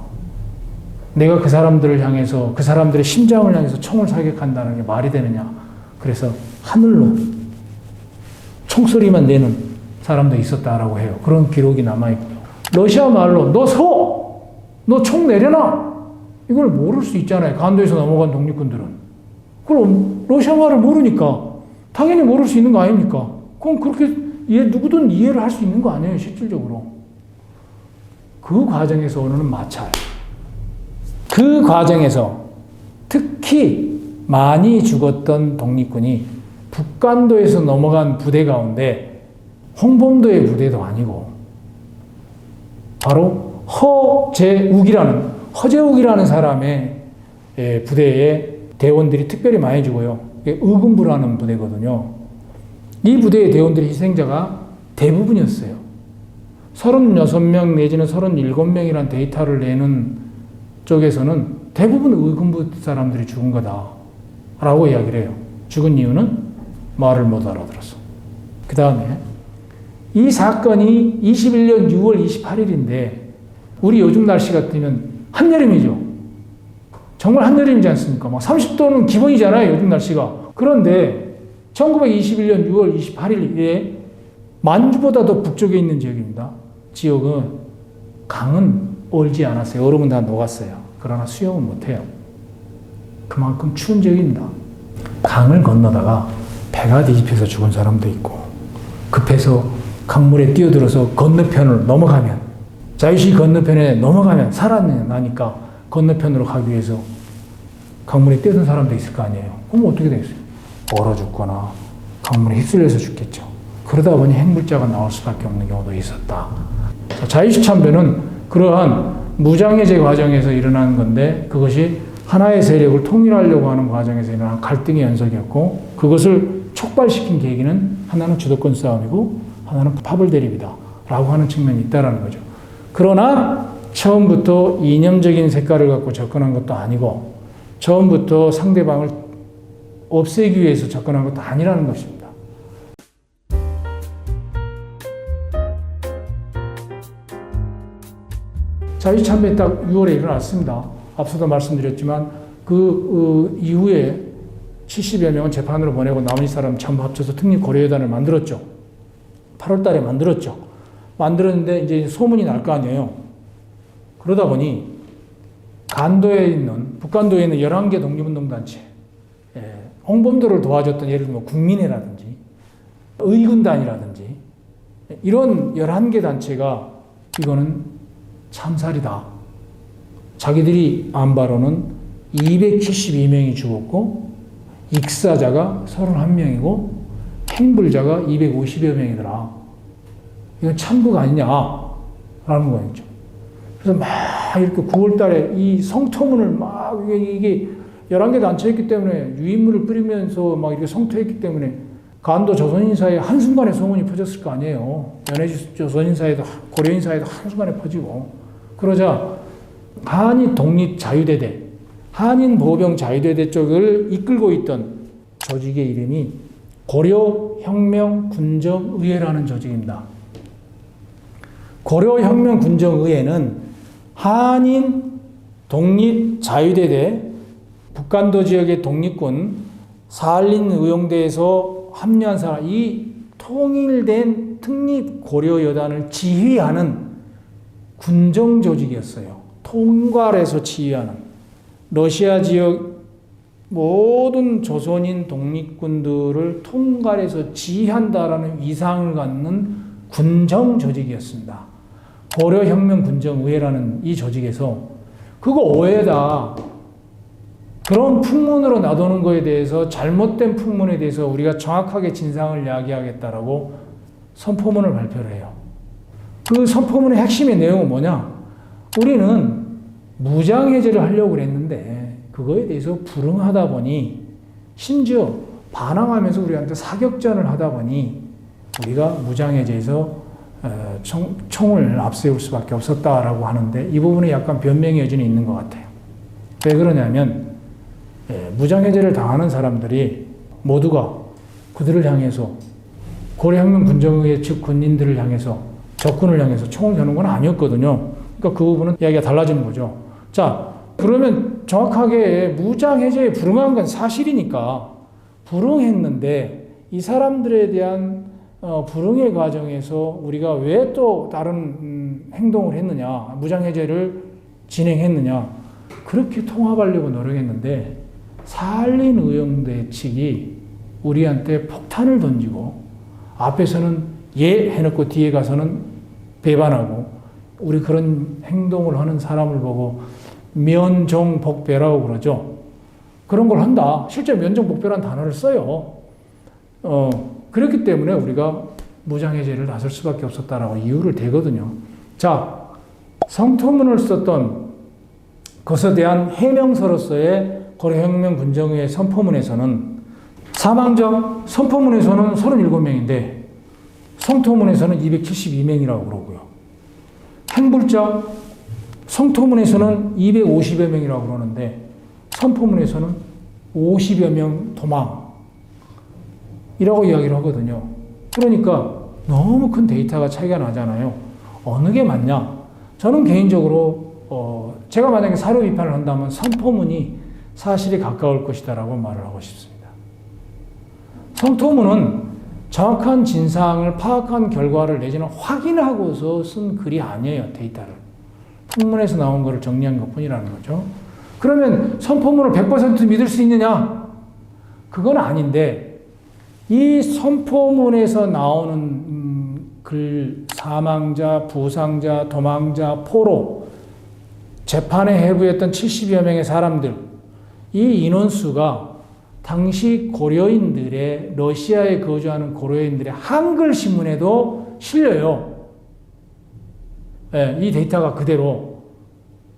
내가 그 사람들을 향해서 그 사람들의 심장을 향해서 총을 사격한다는 게 말이 되느냐. 그래서 하늘로 총소리만 내는 사람도 있었다라고 해요. 그런 기록이 남아있고요. 러시아 말로 너 서! 너 총 내려놔! 이걸 모를 수 있잖아요. 간도에서 넘어간 독립군들은. 그럼 러시아 말을 모르니까 당연히 모를 수 있는 거 아닙니까? 그럼 그렇게 누구든 이해를 할 수 있는 거 아니에요, 실질적으로. 그 과정에서 오는 마찰. 그 과정에서 특히 많이 죽었던 독립군이 북간도에서 넘어간 부대 가운데 홍범도의 부대도 아니고 바로 허재욱이라는 사람의 부대에 대원들이 특별히 많이 죽어요. 의금부라는 부대거든요. 이 부대의 대원들의 희생자가 대부분이었어요. 36명 내지는 37명이라는 데이터를 내는 쪽에서는 대부분 의금부 사람들이 죽은 거다라고 이야기를 해요. 죽은 이유는 말을 못 알아들어서. 그 다음에 이 사건이 21년 6월 28일인데 우리 요즘 날씨 같으면 한여름이죠. 정말 한여름이지 않습니까? 막 30도는 기본이잖아요, 요즘 날씨가. 그런데 1921년 6월 28일에 만주보다 더 북쪽에 있는 지역입니다. 지역은 강은 얼지 않았어요. 얼음은 다 녹았어요. 그러나 수영은 못해요. 그만큼 추운 지역입니다. 강을 건너다가 배가 뒤집혀서 죽은 사람도 있고 급해서 강물에 뛰어들어서 건너편을 넘어가면 자유시 건너편에 넘어가면 살아나니까 건너편으로 가기 위해서 강물에 뛰어든 사람도 있을 거 아니에요. 그럼 어떻게 되겠어요? 얼어 죽거나 강물에 휩쓸려서 죽겠죠. 그러다 보니 행불자가 나올 수밖에 없는 경우도 있었다. 자유시참변은 그러한 무장해제 과정에서 일어난 건데 그것이 하나의 세력을 통일하려고 하는 과정에서 일어난 갈등의 연속이었고 그것을 촉발시킨 계기는 하나는 주도권 싸움이고 하나는 파벌 대립이다 라고 하는 측면이 있다는 거죠. 그러나 처음부터 이념적인 색깔을 갖고 접근한 것도 아니고 처음부터 상대방을 없애기 위해서 접근한 것도 아니라는 것입니다. 자유시참변이 딱 6월에 일어났습니다. 앞서도 말씀드렸지만 그 이후에 70여 명은 재판으로 보내고 나머지 사람 전부 합쳐서 특립고려회단을 만들었죠. 8월 달에 만들었죠. 만들었는데 이제 소문이 날 거 아니에요. 그러다 보니 북간도에 있는 11개 독립운동단체, 홍범도를 도와줬던 예를 들면 국민회라든지 의군단이라든지 이런 11개 단체가 이거는 참살이다. 자기들이 안 바로는 272명이 죽었고 익사자가 31명이고 행불자가 250여 명이더라. 이건 참극 아니냐라는 거였죠. 그래서 막 이렇게 9월 달에 이 성토문을 막 이게 11개 단체였기 때문에 유인물을 뿌리면서 막 이렇게 성토했기 때문에 간도 조선인사에 한순간에 소문이 퍼졌을 거 아니에요. 연해주 조선인사에도 고려인사에도 한순간에 퍼지고 그러자 한인 독립자유대대, 한인보병자유대대 쪽을 이끌고 있던 조직의 이름이 고려혁명군정의회라는 조직입니다. 고려혁명 군정의회는 한인 독립자유대대 북간도 지역의 독립군 사할린 의용대에서 합류한 사람, 이 통일된 특립 고려여단을 지휘하는 군정 조직이었어요. 통괄해서 지휘하는 러시아 지역 모든 조선인 독립군들을 통괄해서 지휘한다라는 위상을 갖는 군정 조직이었습니다. 고려혁명 군정의회라는 이 조직에서 그거 오해다. 그런 풍문으로 놔두는 거에 대해서 잘못된 풍문에 대해서 우리가 정확하게 진상을 이야기하겠다라고 선포문을 발표를 해요. 그 선포문의 핵심의 내용은 뭐냐? 우리는 무장해제를 하려고 그랬는데 그거에 대해서 불응하다 보니 심지어 반항하면서 우리한테 사격전을 하다 보니 우리가 무장해제에서 총을 앞세울 수밖에 없었다라고 하는데 이 부분에 약간 변명의 여지는 있는 것 같아요. 왜 그러냐면 무장해제를 당하는 사람들이 모두가 그들을 향해서 고려혁명 군정의회 측 군인들을 향해서 적군을 향해서 총을 겨눈 건 아니었거든요. 그러니까 그 부분은 이야기가 달라지는 거죠. 자, 그러면 정확하게 무장해제에 불응한 건 사실이니까 불응했는데 이 사람들에 대한 불응의 과정에서 우리가 왜 또 다른 행동을 했느냐, 무장해제를 진행했느냐, 그렇게 통합하려고 노력했는데 사할린 의용대 측이 우리한테 폭탄을 던지고 앞에서는 예 해놓고 뒤에 가서는 배반하고 우리 그런 행동을 하는 사람을 보고 면종복배라고 그러죠. 그런 걸 한다. 실제 면종복배라는 단어를 써요. 그렇기 때문에 우리가 무장해제를 나설 수밖에 없었다라고 이유를 대거든요. 자, 성토문을 썼던 것에 대한 해명서로서의 고려혁명 군정의회 선포문에서는 사망자 선포문에서는 37명인데 성토문에서는 272명이라고 그러고요. 행불자 성토문에서는 250여 명이라고 그러는데 선포문에서는 50여 명 도망 이라고 이야기를 하거든요. 그러니까 너무 큰 데이터가 차이가 나잖아요. 어느 게 맞냐? 저는 개인적으로 제가 만약에 사료 비판을 한다면 선포문이 사실에 가까울 것이다라고 말을 하고 싶습니다. 성토문은 정확한 진상을 파악한 결과를 내지는 확인하고서 쓴 글이 아니에요. 데이터를. 풍문에서 나온 것을 정리한 것뿐이라는 거죠. 그러면 선포문을 100% 믿을 수 있느냐? 그건 아닌데 이 선포문에서 나오는 글, 사망자, 부상자, 도망자, 포로, 재판에 해부했던 70여 명의 사람들, 이 인원수가 당시 고려인들의, 러시아에 거주하는 고려인들의 한글 신문에도 실려요. 네, 이 데이터가 그대로.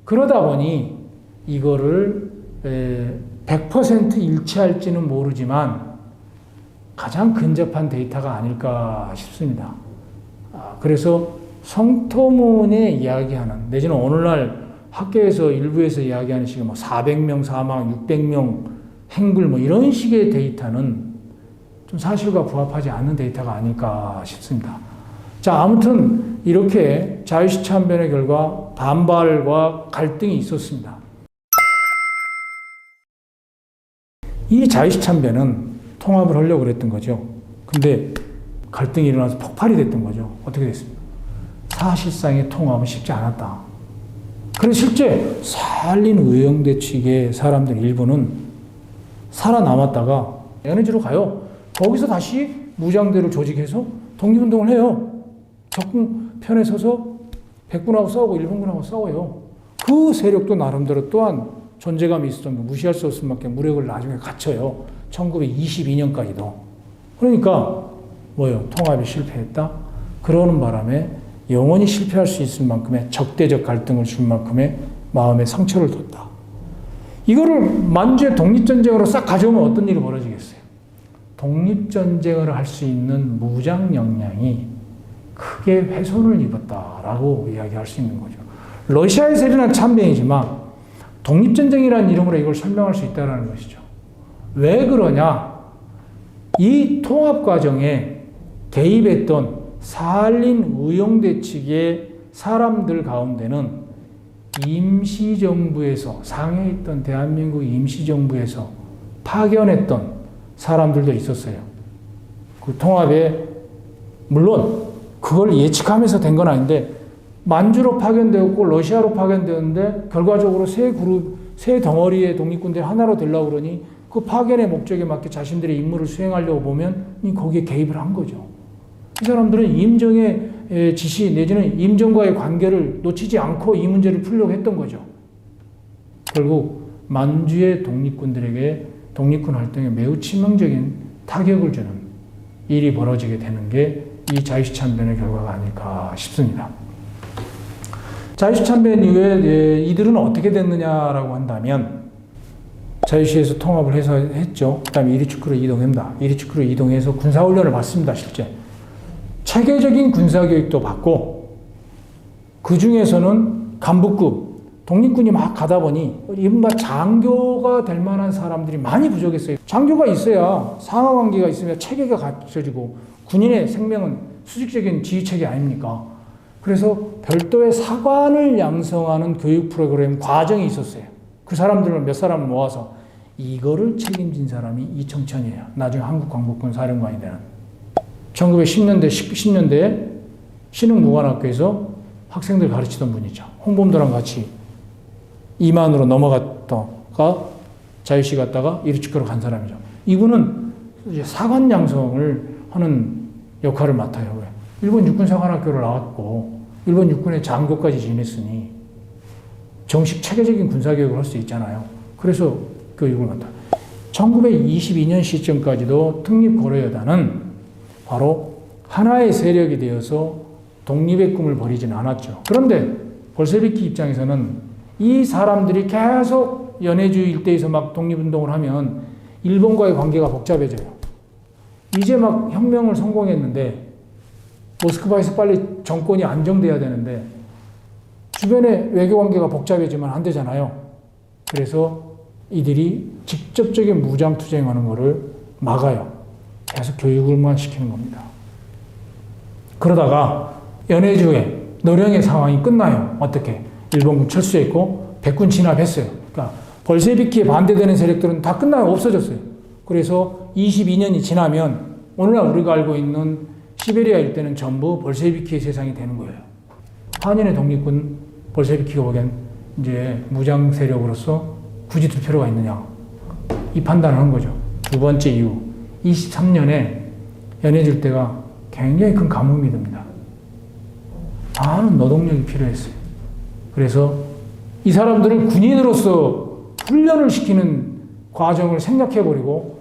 그러다 보니 이거를 100% 일치할지는 모르지만 가장 근접한 데이터가 아닐까 싶습니다. 그래서 성토문에 이야기하는, 내지는 오늘날 학계에서 일부에서 이야기하는 식의 400명 사망, 600명 행불 이런 식의 데이터는 좀 사실과 부합하지 않는 데이터가 아닐까 싶습니다. 자, 아무튼 이렇게 자유시 참변의 결과 반발과 갈등이 있었습니다. 이 자유시 참변은 통합을 하려고 그랬던 거죠. 근데 갈등이 일어나서 폭발이 됐던 거죠. 어떻게 됐습니까? 사실상의 통합은 쉽지 않았다. 그래서 실제 사할린 의용대 측의 사람들 일부는 살아남았다가 연해지로 가요. 거기서 다시 무장대를 조직해서 독립운동을 해요. 적군 편에 서서 백군하고 싸우고 일본군하고 싸워요. 그 세력도 나름대로 또한 존재감이 있었던 거 무시할 수 없을 만큼 무력을 나중에 갖춰요. 1922년까지도. 그러니까 뭐예요? 통합이 실패했다? 그러는 바람에 영원히 실패할 수 있을 만큼의 적대적 갈등을 줄 만큼의 마음의 상처를 줬다. 이거를 만주의 독립전쟁으로 싹 가져오면 어떤 일이 벌어지겠어요? 독립전쟁을 할 수 있는 무장 역량이 크게 훼손을 입었다라고 이야기할 수 있는 거죠. 러시아에서 일어난 참변이지만 독립전쟁이라는 이름으로 이걸 설명할 수 있다는 것이죠. 왜 그러냐? 이 통합 과정에 개입했던 사할린 의용대 측의 사람들 가운데는 임시정부에서, 상해에 있던 대한민국 임시정부에서 파견했던 사람들도 있었어요. 그 통합에, 물론 그걸 예측하면서 된 건 아닌데, 만주로 파견되었고 러시아로 파견되었는데 결과적으로 세 그룹, 세 덩어리의 독립군들이 하나로 되려고 그러니 그 파견의 목적에 맞게 자신들의 임무를 수행하려고 보면 거기에 개입을 한 거죠. 이 사람들은 임정의 지시 내지는 임정과의 관계를 놓치지 않고 이 문제를 풀려고 했던 거죠. 결국 만주의 독립군들에게 독립군 활동에 매우 치명적인 타격을 주는 일이 벌어지게 되는 게 이 자유시참변의 결과가 아닐까 싶습니다. 자유시참변 이후에 이들은 어떻게 됐느냐라고 한다면, 자유시에서 통합을 해서 했죠. 그 다음에 이리축구로 이동합니다. 이리축구로 이동해서 군사훈련을 받습니다, 실제. 체계적인 군사교육도 받고, 그 중에서는 간부급, 독립군이 막 가다 보니, 이른바 장교가 될 만한 사람들이 많이 부족했어요. 장교가 있어야 상하관계가 있으면 체계가 갖춰지고, 군인의 생명은 수직적인 지휘체계 아닙니까? 그래서 별도의 사관을 양성하는 교육 프로그램 과정이 있었어요. 그 사람들을 몇 사람을 모아서 이거를 책임진 사람이 이청천이에요. 나중에 한국광복군 사령관이 되는. 1910년대에 신흥무관학교에서 학생들 가르치던 분이죠. 홍범도랑 같이 이만으로 넘어갔다가 자유시 갔다가 이리축구로 간 사람이죠. 이분은 이제 사관 양성을 하는 역할을 맡아요. 왜? 일본 육군사관학교를 나왔고 일본 육군의 장교까지 지냈으니 정식 체계적인 군사교육을 할 수 있잖아요. 그래서 교육을 맡아요. 1922년 시점까지도 특립고려여단은 바로 하나의 세력이 되어서 독립의 꿈을 버리지는 않았죠. 그런데 볼셰비키 입장에서는 이 사람들이 계속 연해주 일대에서 막 독립운동을 하면 일본과의 관계가 복잡해져요. 이제 막 혁명을 성공했는데 모스크바에서 빨리 정권이 안정돼야 되는데 주변에 외교관계가 복잡해지면 안 되잖아요. 그래서 이들이 직접적인 무장투쟁하는 것을 막아요. 계속 교육을만 시키는 겁니다. 그러다가 연해주의 노령의 상황이 끝나요. 어떻게? 일본군 철수했고 백군 진압했어요. 그러니까 볼셰비키에 반대되는 세력들은 다 끝나요. 없어졌어요. 그래서 22년이 지나면 오늘날 우리가 알고 있는 시베리아 일대는 전부 볼셰비키의 세상이 되는 거예요. 한인의 독립군 볼셰비키가 보기엔 이제 무장 세력으로서 굳이 둘 필요가 있느냐. 이 판단을 한 거죠. 두 번째 이유. 23년에 연해질 때가 굉장히 큰 가뭄이 듭니다. 많은 노동력이 필요했어요. 그래서 이 사람들을 군인으로서 훈련을 시키는 과정을 생략해버리고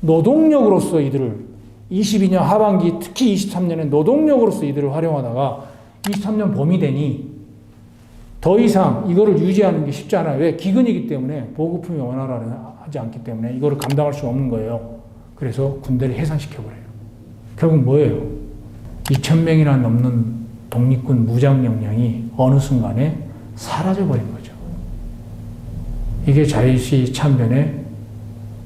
노동력으로서 이들을 22년 하반기 특히 23년에 노동력으로서 이들을 활용하다가 23년 봄이 되니 더 이상 이거를 유지하는 게 쉽지 않아요. 왜? 기근이기 때문에 보급품이 원활하지 않기 때문에 이거를 감당할 수 없는 거예요. 그래서 군대를 해산시켜버려요. 결국 뭐예요? 2,000명이나 넘는 독립군 무장 역량이 어느 순간에 사라져버린 거죠. 이게 자유시 참변의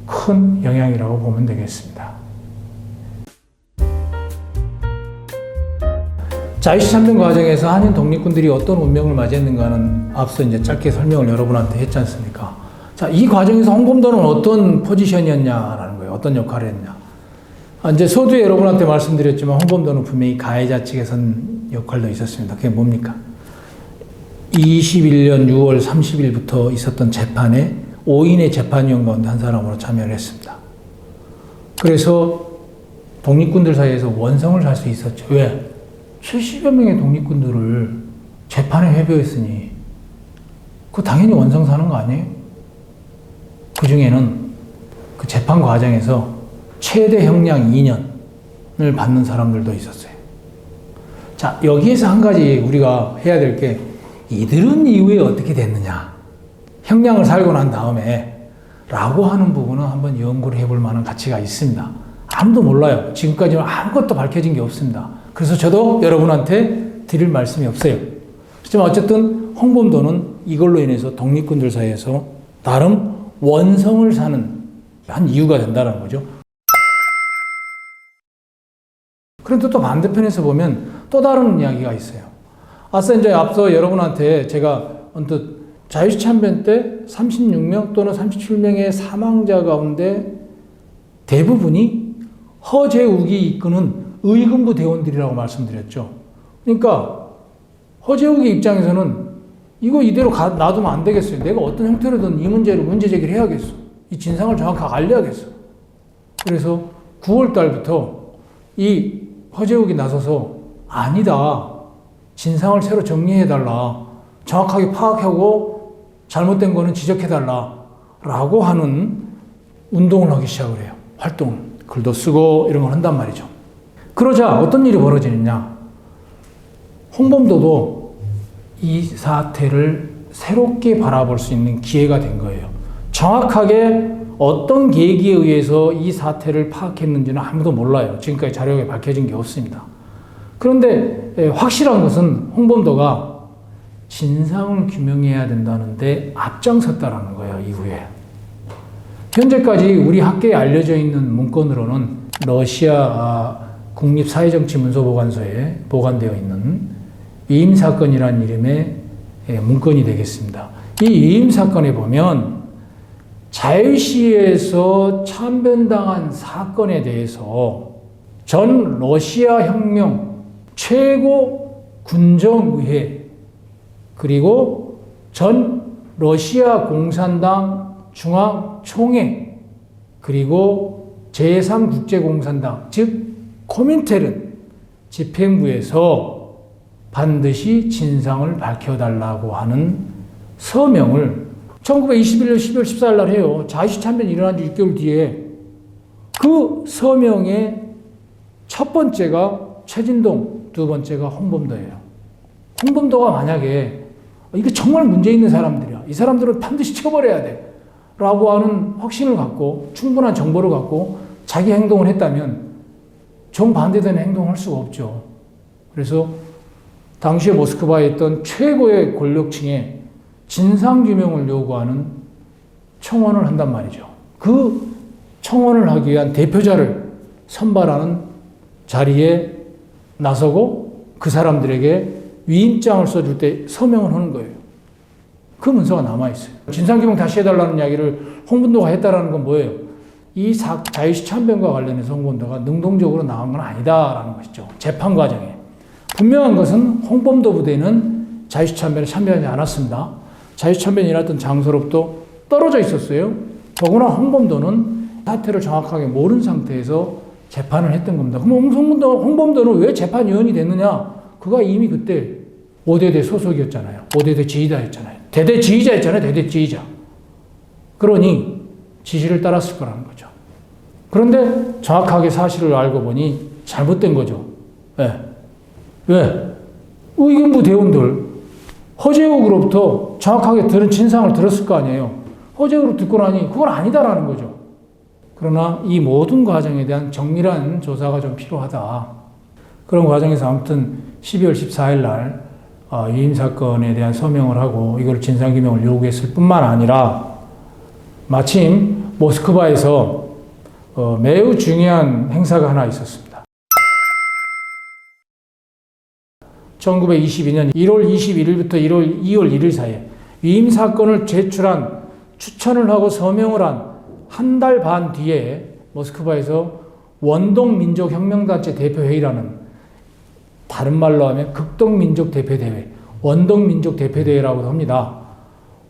큰 영향이라고 보면 되겠습니다. 자유시 참변 과정에서 한인 독립군들이 어떤 운명을 맞이했는가는 앞서 이제 짧게 설명을 여러분한테 했지 않습니까? 자, 이 과정에서 홍범도는 어떤 포지션이었냐라는 거예요. 어떤 역할을 했냐. 이제 서두에 여러분한테 말씀드렸지만 홍범도는 분명히 가해자 측에 선 역할도 있었습니다. 그게 뭡니까? 21년 6월 30일부터 있었던 재판에 5인의 재판위원 가운데 한 사람으로 참여를 했습니다. 그래서 독립군들 사이에서 원성을 살 수 있었죠. 왜? 70여 명의 독립군들을 재판에 회부했으니 그거 당연히 원성 사는 거 아니에요? 그 중에는 그 재판 과정에서 최대 형량 2년을 받는 사람들도 있었어요. 자, 여기에서 한 가지 우리가 해야 될 게 이들은 이후에 어떻게 됐느냐. 형량을 살고 난 다음에 라고 하는 부분은 한번 연구를 해볼 만한 가치가 있습니다. 아무도 몰라요. 지금까지는 아무것도 밝혀진 게 없습니다. 그래서 저도 여러분한테 드릴 말씀이 없어요. 하지만 어쨌든 홍범도는 이걸로 인해서 독립군들 사이에서 나름 원성을 사는 한 이유가 된다는 거죠. 그런데 또 반대편에서 보면 또 다른 이야기가 있어요. 이제 앞서 여러분한테 제가 언뜻 자유시 참변 때 36명 또는 37명의 사망자 가운데 대부분이 허재욱이 이끄는 의금부 대원들이라고 말씀드렸죠. 그러니까 허재욱의 입장에서는 이거 이대로 놔두면 안 되겠어요. 내가 어떤 형태로든 이 문제를 문제 제기를 해야겠어. 이 진상을 정확하게 알려야겠어. 그래서 9월 달부터 이 허재욱이 나서서 아니다. 진상을 새로 정리해달라. 정확하게 파악하고 잘못된 거는 지적해달라. 라고 하는 운동을 하기 시작을 해요. 활동을. 글도 쓰고 이런 걸 한단 말이죠. 그러자 어떤 일이 벌어지느냐. 홍범도도 이 사태를 새롭게 바라볼 수 있는 기회가 된 거예요. 정확하게 어떤 계기에 의해서 이 사태를 파악했는지는 아무도 몰라요. 지금까지 자료에 밝혀진 게 없습니다. 그런데 확실한 것은 홍범도가 진상을 규명해야 된다는데 앞장섰다라는 거예요. 이후에. 현재까지 우리 학계에 알려져 있는 문건으로는 러시아 국립사회정치문서보관소에 보관되어 있는 위임 사건이라는 이름의 문건이 되겠습니다. 이 위임 사건에 보면 자유시에서 참변당한 사건에 대해서 전 러시아 혁명 최고 군정의회 그리고 전 러시아 공산당 중앙총회 그리고 제3국제공산당 즉 코민테른 집행부에서 반드시 진상을 밝혀달라고 하는 서명을 1921년 12월 14일 날 해요. 자유시 참변이 일어난 지 6개월 뒤에 그 서명의 첫 번째가 최진동, 두 번째가 홍범도예요. 홍범도가 만약에 이게 정말 문제 있는 사람들이야. 이 사람들은 반드시 처벌해야 돼. 라고 하는 확신을 갖고 충분한 정보를 갖고 자기 행동을 했다면 정반대되는 행동을 할 수가 없죠. 그래서 당시에 모스크바에 있던 최고의 권력층에 진상규명을 요구하는 청원을 한단 말이죠. 그 청원을 하기 위한 대표자를 선발하는 자리에 나서고 그 사람들에게 위임장을 써줄 때 서명을 하는 거예요. 그 문서가 남아있어요. 진상규명 다시 해달라는 이야기를 홍범도가 했다라는 건 뭐예요? 이 자유시 참변과 관련해서 홍범도가 능동적으로 나간 건 아니다라는 것이죠. 재판 과정에. 분명한 것은 홍범도 부대는 자유시 참변에 참여하지 않았습니다. 자유시 참변이 일어났던 장소로부터 떨어져 있었어요. 더구나 홍범도는 사태를 정확하게 모르는 상태에서 재판을 했던 겁니다. 그럼 홍범도는 왜 재판위원이 됐느냐? 그가 이미 그때 5대대 소속이었잖아요. 5대대 지휘자였잖아요. 대대 지휘자였잖아요. 대대 지휘자. 그러니 지시를 따랐을 거라는 거죠. 그런데 정확하게 사실을 알고 보니 잘못된 거죠. 네. 왜? 의금부 대원들 허재욱으로부터 정확하게 들은 진상을 들었을 거 아니에요. 허재욱으로 듣고 나니 그건 아니다라는 거죠. 그러나 이 모든 과정에 대한 정밀한 조사가 좀 필요하다. 그런 과정에서 아무튼 12월 14일 날 위임 사건에 대한 서명을 하고 이걸 진상규명을 요구했을 뿐만 아니라 마침 모스크바에서 매우 중요한 행사가 하나 있었습니다. 1922년 1월 21일부터 2월 1일 사이에 위임 사건을 제출한 추천을 하고 서명을 한 한 달 반 뒤에 모스크바에서 원동민족혁명단체 대표회의라는 다른 말로 하면 극동민족대표대회, 원동민족대표대회라고도 합니다.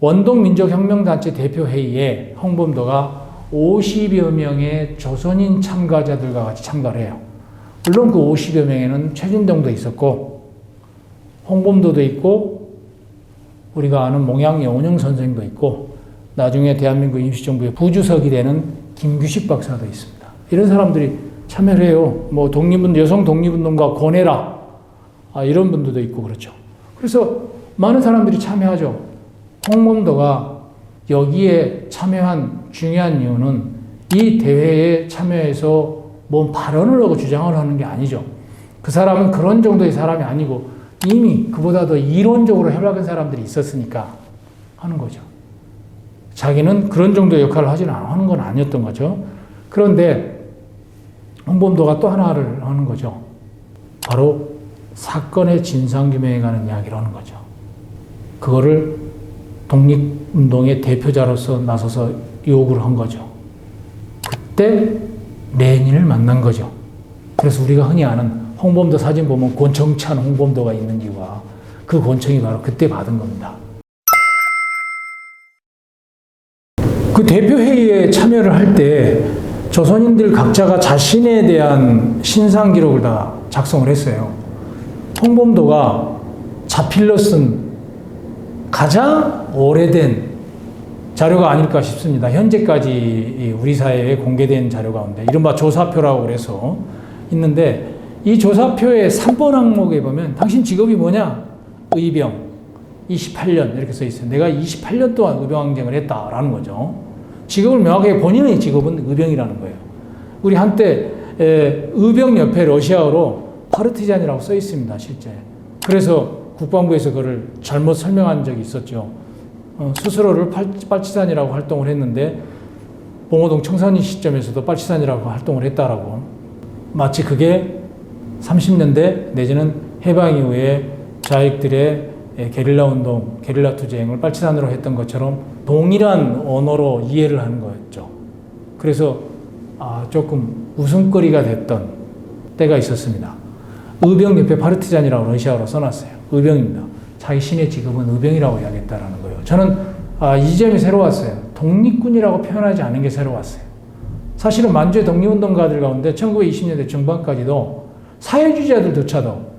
원동민족혁명단체 대표회의에 홍범도가 50여 명의 조선인 참가자들과 같이 참가를 해요. 물론 그 50여 명에는 최진동도 있었고 홍범도도 있고 우리가 아는 몽양 영운영 선생도 있고 나중에 대한민국 임시정부의 부주석이 되는 김규식 박사도 있습니다. 이런 사람들이 참여를 해요. 뭐 여성 독립운동가 권혜라 이런 분들도 있고 그렇죠. 그래서 많은 사람들이 참여하죠. 홍범도가 여기에 참여한 중요한 이유는 이 대회에 참여해서 뭔 발언을 하고 주장을 하는 게 아니죠. 그 사람은 그런 정도의 사람이 아니고 이미 그보다 더 이론적으로 혈압한 사람들이 있었으니까 하는 거죠. 자기는 그런 정도의 역할을 하는 건 아니었던 거죠. 그런데 홍범도가 또 하나를 하는 거죠. 바로 사건의 진상규명에 관한 이야기를 하는 거죠. 그거를 독립운동의 대표자로서 나서서 요구를 한 거죠. 그때 레닌을 만난 거죠. 그래서 우리가 흔히 아는 홍범도 사진 보면 권총찬 홍범도가 있는 이유가 그 권총이 바로 그때 받은 겁니다. 그 대표회의에 참여를 할 때 조선인들 각자가 자신에 대한 신상 기록을 다 작성을 했어요. 홍범도가 자필로 쓴 가장 오래된 자료가 아닐까 싶습니다. 현재까지 우리 사회에 공개된 자료 가운데 이른바 조사표라고 그래서 있는데 이 조사표의 3번 항목에 보면 당신 직업이 뭐냐? 의병 28년 이렇게 써 있어요. 내가 28년 동안 의병항쟁을 했다라는 거죠. 직업을 명확하게 본인의 직업은 의병이라는 거예요. 우리 한때 의병 옆에 러시아어로 파르티잔이라고 써 있습니다. 실제. 그래서 국방부에서 그걸 잘못 설명한 적이 있었죠. 스스로를 빨치산이라고 활동을 했는데 봉오동 청산리 시점에서도 빨치산이라고 활동을 했다라고. 마치 그게 30년대 내지는 해방 이후에 좌익들의 게릴라 운동, 게릴라 투쟁을 빨치산으로 했던 것처럼 동일한 언어로 이해를 하는 거였죠. 그래서 조금 웃음거리가 됐던 때가 있었습니다. 의병 옆에 파르티잔이라고 러시아어로 써놨어요. 의병입니다. 자기 신의 직업은 의병이라고 이야기했다라는 거예요. 저는 이 점이 새로웠어요. 독립군이라고 표현하지 않은 게 새로웠어요. 사실은 만주의 독립운동가들 가운데 1920년대 중반까지도 사회주의자들조차도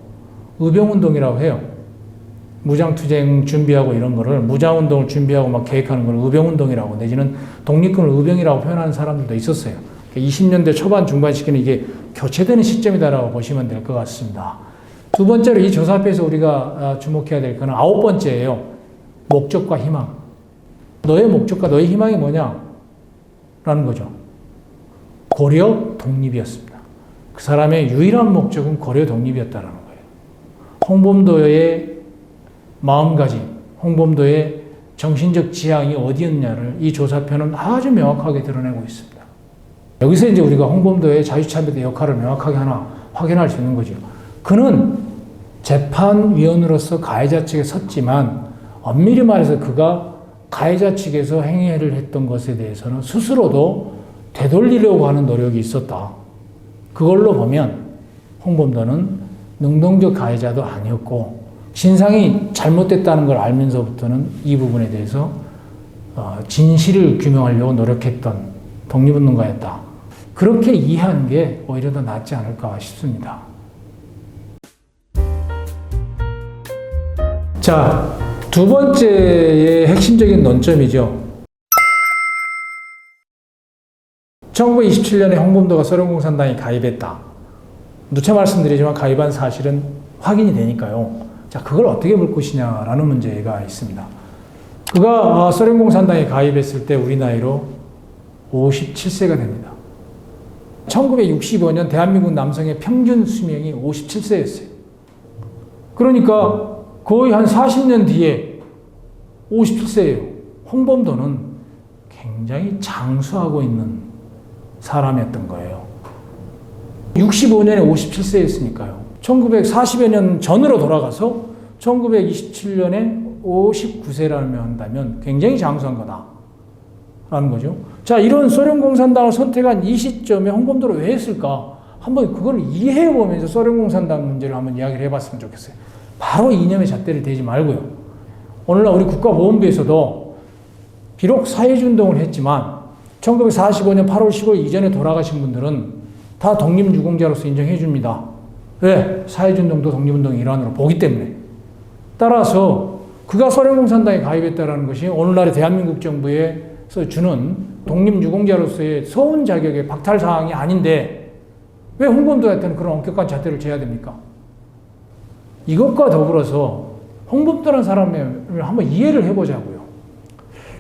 의병운동이라고 해요. 무장투쟁 준비하고 이런 거를 무장운동을 준비하고 막 계획하는 걸 의병운동이라고 내지는 독립군을 의병이라고 표현하는 사람들도 있었어요. 20년대 초반 중반 시기는 이게 교체되는 시점이다라고 보시면 될 것 같습니다. 두 번째로 이 조사표에서 우리가 주목해야 될 거는 9번째예요. 목적과 희망. 너의 목적과 너의 희망이 뭐냐? 라는 거죠. 고려 독립이었습니다. 그 사람의 유일한 목적은 고려 독립이었다라는 거예요. 홍범도의 마음가짐, 홍범도의 정신적 지향이 어디였냐를 이 조사표는 아주 명확하게 드러내고 있습니다. 여기서 이제 우리가 홍범도의 자유참여의 역할을 명확하게 하나 확인할 수 있는 거죠. 그는 재판위원으로서 가해자 측에 섰지만 엄밀히 말해서 그가 가해자 측에서 행위를 했던 것에 대해서는 스스로도 되돌리려고 하는 노력이 있었다. 그걸로 보면 홍범도는 능동적 가해자도 아니었고 진상이 잘못됐다는 걸 알면서부터는 이 부분에 대해서 진실을 규명하려고 노력했던 독립운동가였다. 그렇게 이해하는 게 오히려 더 낫지 않을까 싶습니다. 자, 두 번째의 핵심적인 논점이죠. 1927년에 홍범도가 소련공산당에 가입했다. 누차 말씀드리지만 가입한 사실은 확인이 되니까요. 자, 그걸 어떻게 볼 것이냐라는 문제가 있습니다. 그가 소련공산당에 가입했을 때 우리 나이로 57세가 됩니다. 1965년 대한민국 남성의 평균 수명이 57세였어요. 그러니까 거의 한 40년 뒤에 57세예요. 홍범도는 굉장히 장수하고 있는 사람이었던 거예요. 65년에 57세였으니까요. 1940여 년 전으로 돌아가서 1927년에 59세라면 한다면 굉장히 장수한 거다라는 거죠. 자, 이런 소련공산당을 선택한 이 시점에 홍범도를 왜 했을까? 한번 그걸 이해해보면서 소련공산당 문제를 한번 이야기를 해봤으면 좋겠어요. 바로 이념의 잣대를 대지 말고요. 오늘날 우리 국가보훈부에서도 비록 사회주의운동을 했지만 1945년 8월 15일 이전에 돌아가신 분들은 다 독립유공자로서 인정해 줍니다. 왜? 사회주의운동도 독립운동의 일환으로 보기 때문에. 따라서 그가 소련공산당에 가입했다는 것이 오늘날의 대한민국 정부에서 주는 독립유공자로서의 서운 자격의 박탈사항이 아닌데 왜 홍범도한테는 그런 엄격한 잣대를 재야 됩니까? 이것과 더불어서 홍범도라는 사람을 한번 이해를 해보자고요.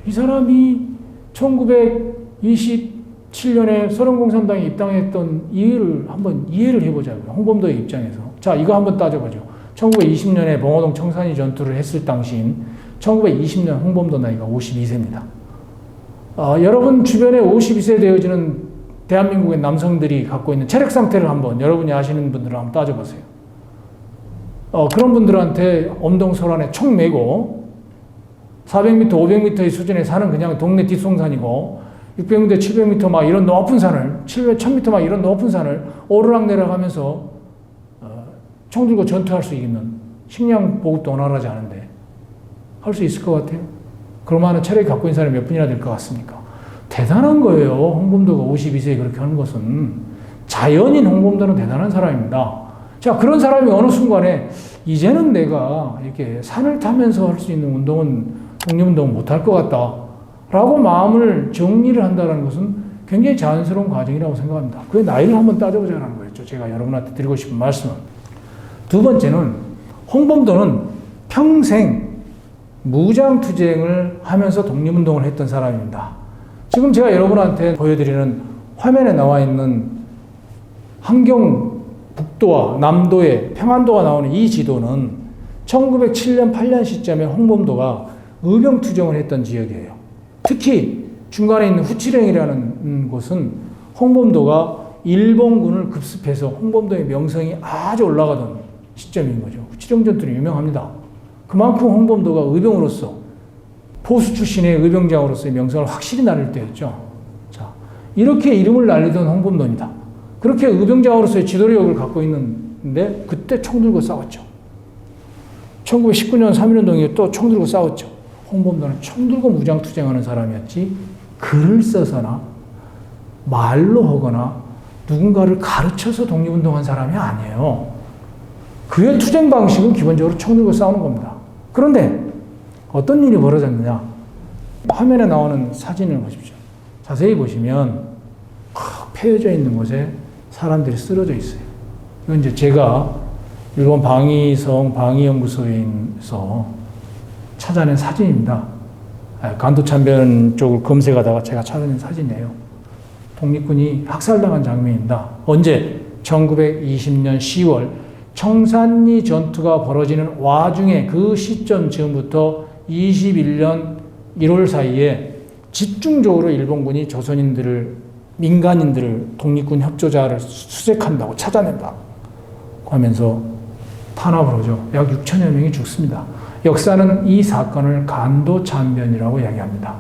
이 사람이 1927년에 소련공산당에 입당했던 이유를 한번 이해를 해보자고요. 홍범도의 입장에서. 자, 이거 한번 따져보죠. 1920년에 봉오동 청산리 전투를 했을 당시인 1920년 홍범도 나이가 52세입니다. 여러분 주변에 52세 되어지는 대한민국의 남성들이 갖고 있는 체력 상태를 한번 여러분이 아시는 분들은 한번 따져보세요. 그런 분들한테 엄동설안에 총 메고 400m, 500m의 수준에 사는 그냥 동네 뒷송산이고 600m, 700m 막 이런 높은 산을 1000m 막 이런 높은 산을 오르락내락 하면서 총 들고 전투할 수 있는 식량 보급도 원활하지 않은데 할 수 있을 것 같아요? 그럴 만한 체력이 갖고 있는 사람이 몇 분이나 될 것 같습니까? 대단한 거예요. 홍범도가 52세에 그렇게 하는 것은. 자연인 홍범도는 대단한 사람입니다. 자, 그런 사람이 어느 순간에 이제는 내가 이렇게 산을 타면서 할 수 있는 운동은 독립운동은 못할 것 같다 라고 마음을 정리를 한다는 것은 굉장히 자연스러운 과정이라고 생각합니다. 그 나이를 한번 따져보자는 거였죠. 제가 여러분한테 드리고 싶은 말씀은. 두 번째는 홍범도는 평생 무장투쟁을 하면서 독립운동을 했던 사람입니다. 지금 제가 여러분한테 보여드리는 화면에 나와 있는 함경 북도와 남도의 평안도가 나오는 이 지도는 1907년 8년 시점에 홍범도가 의병투쟁을 했던 지역이에요. 특히 중간에 있는 후치령이라는 곳은 홍범도가 일본군을 급습해서 홍범도의 명성이 아주 올라가던 시점인 거죠. 후치령 전투는 유명합니다. 그만큼 홍범도가 의병으로서 포수 출신의 의병장으로서의 명성을 확실히 날릴 때였죠. 자, 이렇게 이름을 날리던 홍범도입니다. 그렇게 의병장으로서의 지도력을 갖고 있는데 그때 총 들고 싸웠죠. 1919년 3.1운동에 또 총 들고 싸웠죠. 홍범도는 총 들고 무장투쟁하는 사람이었지 글을 써서나 말로 하거나 누군가를 가르쳐서 독립운동한 사람이 아니에요. 그의 투쟁 방식은 기본적으로 총 들고 싸우는 겁니다. 그런데 어떤 일이 벌어졌느냐? 화면에 나오는 사진을 보십시오. 자세히 보시면 패여져 있는 곳에 사람들이 쓰러져 있어요. 이건 이제 제가 일본 방위성 방위연구소에서 찾아낸 사진입니다. 간도참변 쪽을 검색하다가 제가 찾아낸 사진이에요. 독립군이 학살당한 장면입니다. 언제? 1920년 10월 청산리 전투가 벌어지는 와중에 그 시점 즈음부터 21년 1월 사이에 집중적으로 일본군이 조선인들을 민간인들을 독립군 협조자를 수색한다고 찾아낸다고 하면서 탄압을 하죠. 약 6천여 명이 죽습니다. 역사는 이 사건을 간도참변이라고 이야기합니다.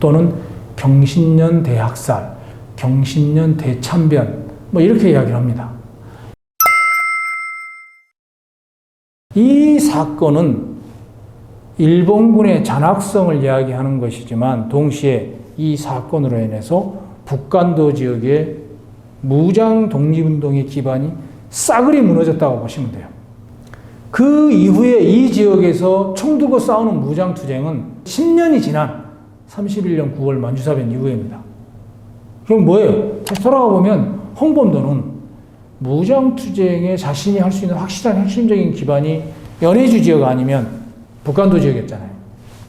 또는 경신년 대학살, 경신년 대참변 뭐 이렇게 이야기를 합니다. 이 사건은 일본군의 잔악성을 이야기하는 것이지만 동시에 이 사건으로 인해서 북간도 지역의 무장 독립운동의 기반이 싸그리 무너졌다고 보시면 돼요. 그 이후에 이 지역에서 총 들고 싸우는 무장투쟁은 10년이 지난 31년 9월 만주사변 이후입니다. 그럼 뭐예요? 돌아가 보면 홍범도는 무장투쟁에 자신이 할 수 있는 확실한 핵심적인 기반이 연해주 지역 아니면 북간도 지역이었잖아요.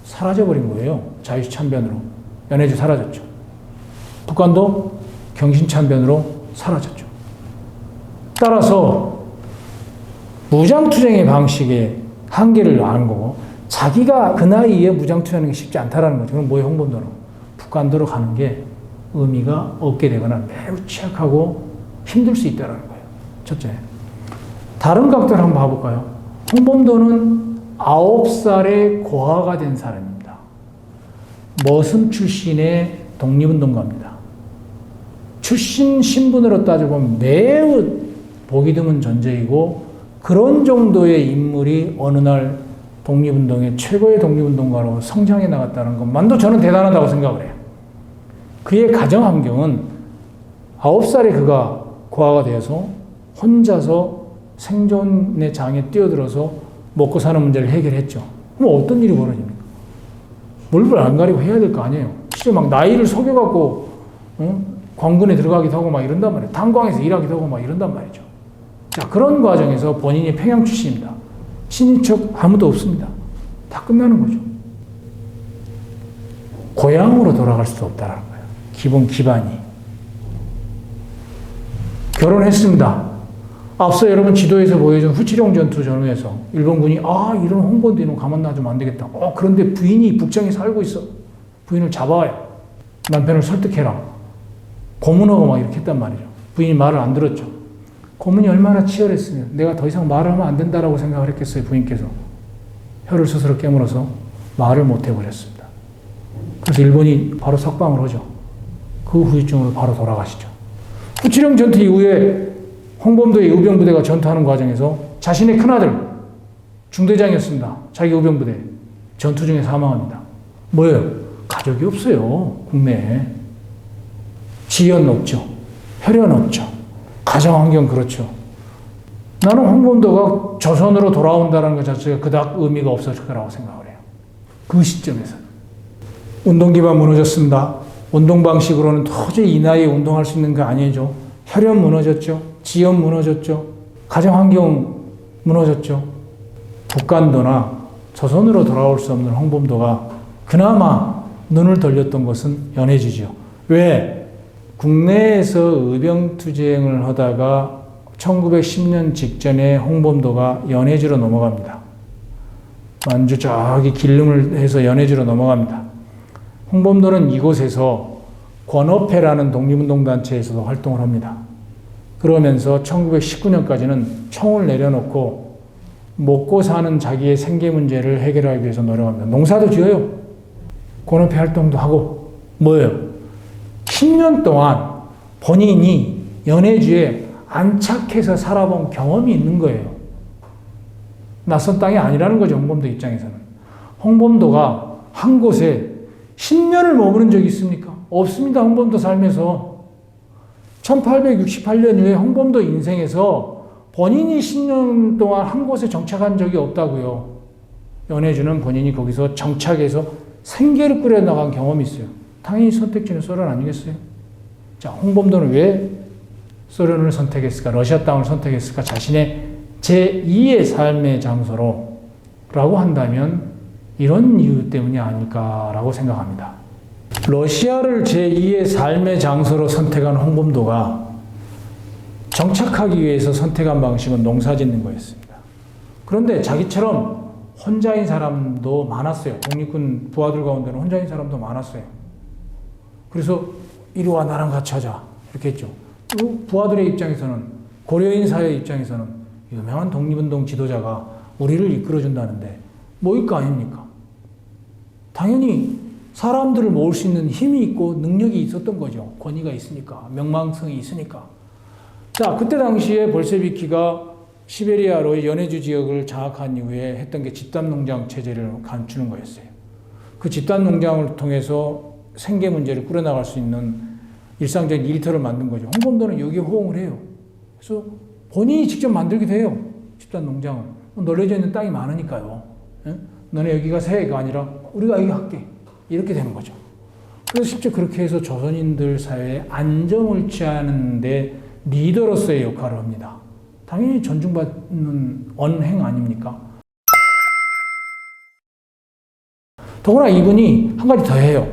사라져버린 거예요. 자유참변으로. 연해주 사라졌죠. 북간도 경신참변으로 사라졌죠. 따라서 무장투쟁의 방식의 한계를 아는 거고 자기가 그 나이에 무장투쟁하는 게 쉽지 않다라는 거죠. 그럼 뭐예요? 홍범도는 북간도로 가는 게 의미가 없게 되거나 매우 취약하고 힘들 수 있다는 거예요. 첫째. 다른 각도를 한번 봐볼까요? 홍범도는 9살에 고아가 된 사람입니다. 머슴 출신의 독립운동가입니다. 출신 신분으로 따져보면 매우 보기 드문 존재이고 그런 정도의 인물이 어느 날 독립운동의 최고의 독립운동가로 성장해 나갔다는 것만도 저는 대단하다고 생각을 해요. 그의 가정 환경은 9살에 그가 고아가 되어서 혼자서 생존의 장에 뛰어들어서 먹고 사는 문제를 해결했죠. 그럼 어떤 일이 벌어집니까? 물불 안 가리고 해야 될 거 아니에요. 실제 막 나이를 속여갖고 관군에 들어가기도 하고 막 이런단 말이에요. 탄광에서 일하기도 하고 막 이런단 말이죠. 자, 그런 과정에서 본인이 평양 출신입니다. 친인척 아무도 없습니다. 다 끝나는 거죠. 고향으로 돌아갈 수도 없다는 거예요. 기본 기반이. 결혼했습니다. 앞서 여러분 지도에서 보여준 후치룡 전투 전후에서 일본군이 이런 홍범도 이놈 가만 놔두면 안 되겠다. 그런데 부인이 북청에 살고 있어. 부인을 잡아와요. 남편을 설득해라. 고문하고 막 이렇게 했단 말이죠. 부인이 말을 안 들었죠. 고문이 얼마나 치열했으면 내가 더 이상 말을 하면 안 된다라고 생각을 했겠어요. 부인께서 혀를 스스로 깨물어서 말을 못 해버렸습니다. 그래서 일본이 바로 석방을 하죠. 그 후유증으로 바로 돌아가시죠. 후치령 전투 이후에 홍범도의 의병부대가 전투하는 과정에서 자신의 큰아들 중대장이었습니다. 자기 의병부대 전투 중에 사망합니다. 뭐예요? 가족이 없어요. 국내에. 지연 없죠. 혈연 없죠. 가정환경 그렇죠. 나는 홍범도가 조선으로 돌아온다는 것 자체가 그닥 의미가 없었을 거라고 생각을 해요. 그 시점에서. 운동기반 무너졌습니다. 운동 방식으로는 도저히 이 나이에 운동할 수 있는 거 아니죠. 혈연 무너졌죠. 지연 무너졌죠. 가정환경 무너졌죠. 북간도나 조선으로 돌아올 수 없는 홍범도가 그나마 눈을 돌렸던 것은 연해주죠. 왜? 국내에서 의병투쟁을 하다가 1910년 직전에 홍범도가 연해주로 넘어갑니다. 만주 저기 길름을 해서 연해주로 넘어갑니다. 홍범도는 이곳에서 권업회라는 독립운동단체에서도 활동을 합니다. 그러면서 1919년까지는 총을 내려놓고 먹고 사는 자기의 생계 문제를 해결하기 위해서 노력합니다. 농사도 지어요. 권업회 활동도 하고 뭐예요? 10년 동안 본인이 연해주에 안착해서 살아본 경험이 있는 거예요. 낯선 땅이 아니라는 거죠. 홍범도 입장에서는. 홍범도가 한 곳에 10년을 머무른 적이 있습니까? 없습니다. 홍범도 삶에서. 1868년 이후에 홍범도 인생에서 본인이 10년 동안 한 곳에 정착한 적이 없다고요. 연해주는 본인이 거기서 정착해서 생계를 꾸려나간 경험이 있어요. 당연히 선택지는 소련 아니겠어요? 자, 홍범도는 왜 소련을 선택했을까? 러시아 땅을 선택했을까? 자신의 제2의 삶의 장소로 라고 한다면 이런 이유 때문이 아닐까라고 생각합니다. 러시아를 제2의 삶의 장소로 선택한 홍범도가 정착하기 위해서 선택한 방식은 농사 짓는 거였습니다. 그런데 자기처럼 혼자인 사람도 많았어요. 독립군 부하들 가운데는 혼자인 사람도 많았어요. 그래서 이리 와 나랑 같이 하자 이렇게 했죠. 부하들의 입장에서는 고려인 사회 입장에서는 유명한 독립운동 지도자가 우리를 이끌어준다는데 모일 거 아닙니까? 당연히 사람들을 모을 수 있는 힘이 있고 능력이 있었던 거죠. 권위가 있으니까, 명망성이 있으니까. 자, 그때 당시에 볼셰비키가 시베리아로 연해주 지역을 장악한 이후에 했던 게 집단농장 체제를 감추는 거였어요. 그 집단농장을 통해서 생계 문제를 꾸려나갈 수 있는 일상적인 일터를 만든 거죠. 홍범도는 여기에 호응을 해요. 그래서 본인이 직접 만들기도 해요. 집단농장을. 널려져 있는 땅이 많으니까요. 예? 너네 여기가 세가 아니라 우리가 여기 할게. 이렇게 되는 거죠. 그래서 실제 그렇게 해서 조선인들 사회에 안정을 취하는데 리더로서의 역할을 합니다. 당연히 존중받는 언행 아닙니까? 더구나 이분이 한 가지 더 해요.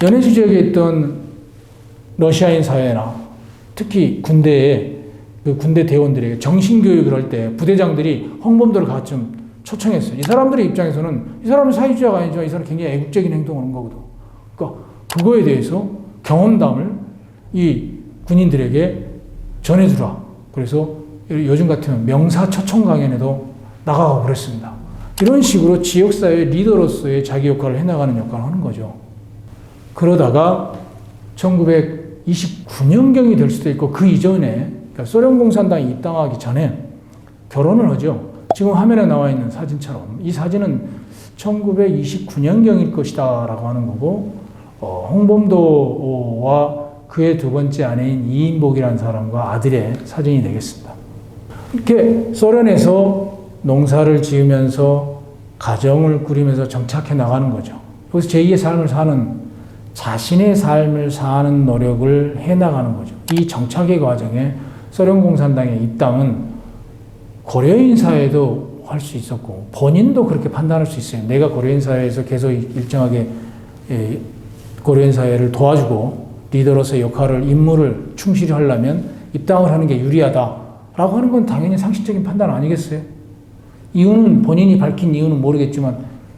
연해주 지역에 있던 러시아인 사회나 특히 군대에 그 군대 대원들에게 정신교육을 할 때 부대장들이 홍범도를 가끔 초청했어요. 이 사람들의 입장에서는 이 사람은 사회주의자가 아니지만 이 사람은 굉장히 애국적인 행동을 한 거거든. 그러니까 그거에 대해서 경험담을 이 군인들에게 전해주라. 그래서 요즘 같으면 명사초청 강연에도 나가고 그랬습니다. 이런 식으로 지역사회 리더로서의 자기 역할을 해나가는 역할을 하는 거죠. 그러다가 1929년경이 될 수도 있고 그 이전에 그러니까 소련 공산당이 입당하기 전에 결혼을 하죠. 지금 화면에 나와 있는 사진처럼 이 사진은 1929년경일 것이다 라고 하는 거고 홍범도와 그의 두 번째 아내인 이인복이라는 사람과 아들의 사진이 되겠습니다. 이렇게 소련에서 농사를 지으면서 가정을 꾸리면서 정착해 나가는 거죠. 그래서 제2의 삶을 사는 자신의 삶을 사는 노력을 해나가는 거죠. 이 정착의 과정에 소련 공산당의 입당은 고려인 사회도 할 수 있었고 본인도 그렇게 판단할 수 있어요. 내가 고려인 사회에서 계속 일정하게 고려인 사회를 도와주고 리더로서의 역할을 임무를 충실히 하려면 입당을 하는 게 유리하다라고 하는 건 당연히 상식적인 판단 아니겠어요? 이유는 본인이 밝힌 이유는 모르겠지만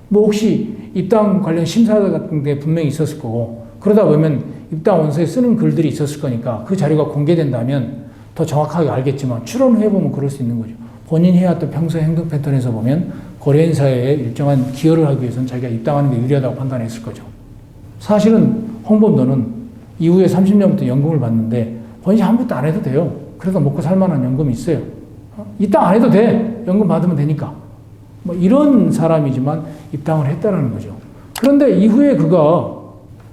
뭐 혹시 입당 관련 심사 같은 게 분명히 있었을 거고 그러다 보면 입당 원서에 쓰는 글들이 있었을 거니까 그 자료가 공개된다면 더 정확하게 알겠지만 추론을 해보면 그럴 수 있는 거죠. 본인이 해왔던 평소 행동 패턴에서 보면 고려인 사회에 일정한 기여를 하기 위해서는 자기가 입당하는 게 유리하다고 판단했을 거죠. 사실은 홍범도는 이후에 30년부터 연금을 받는데 본인이 아무것도 안 해도 돼요. 그래도 먹고 살만한 연금이 있어요. 입당 안 해도 돼. 연금 받으면 되니까. 뭐 이런 사람이지만 입당을 했다는 거죠. 그런데 이후에 그가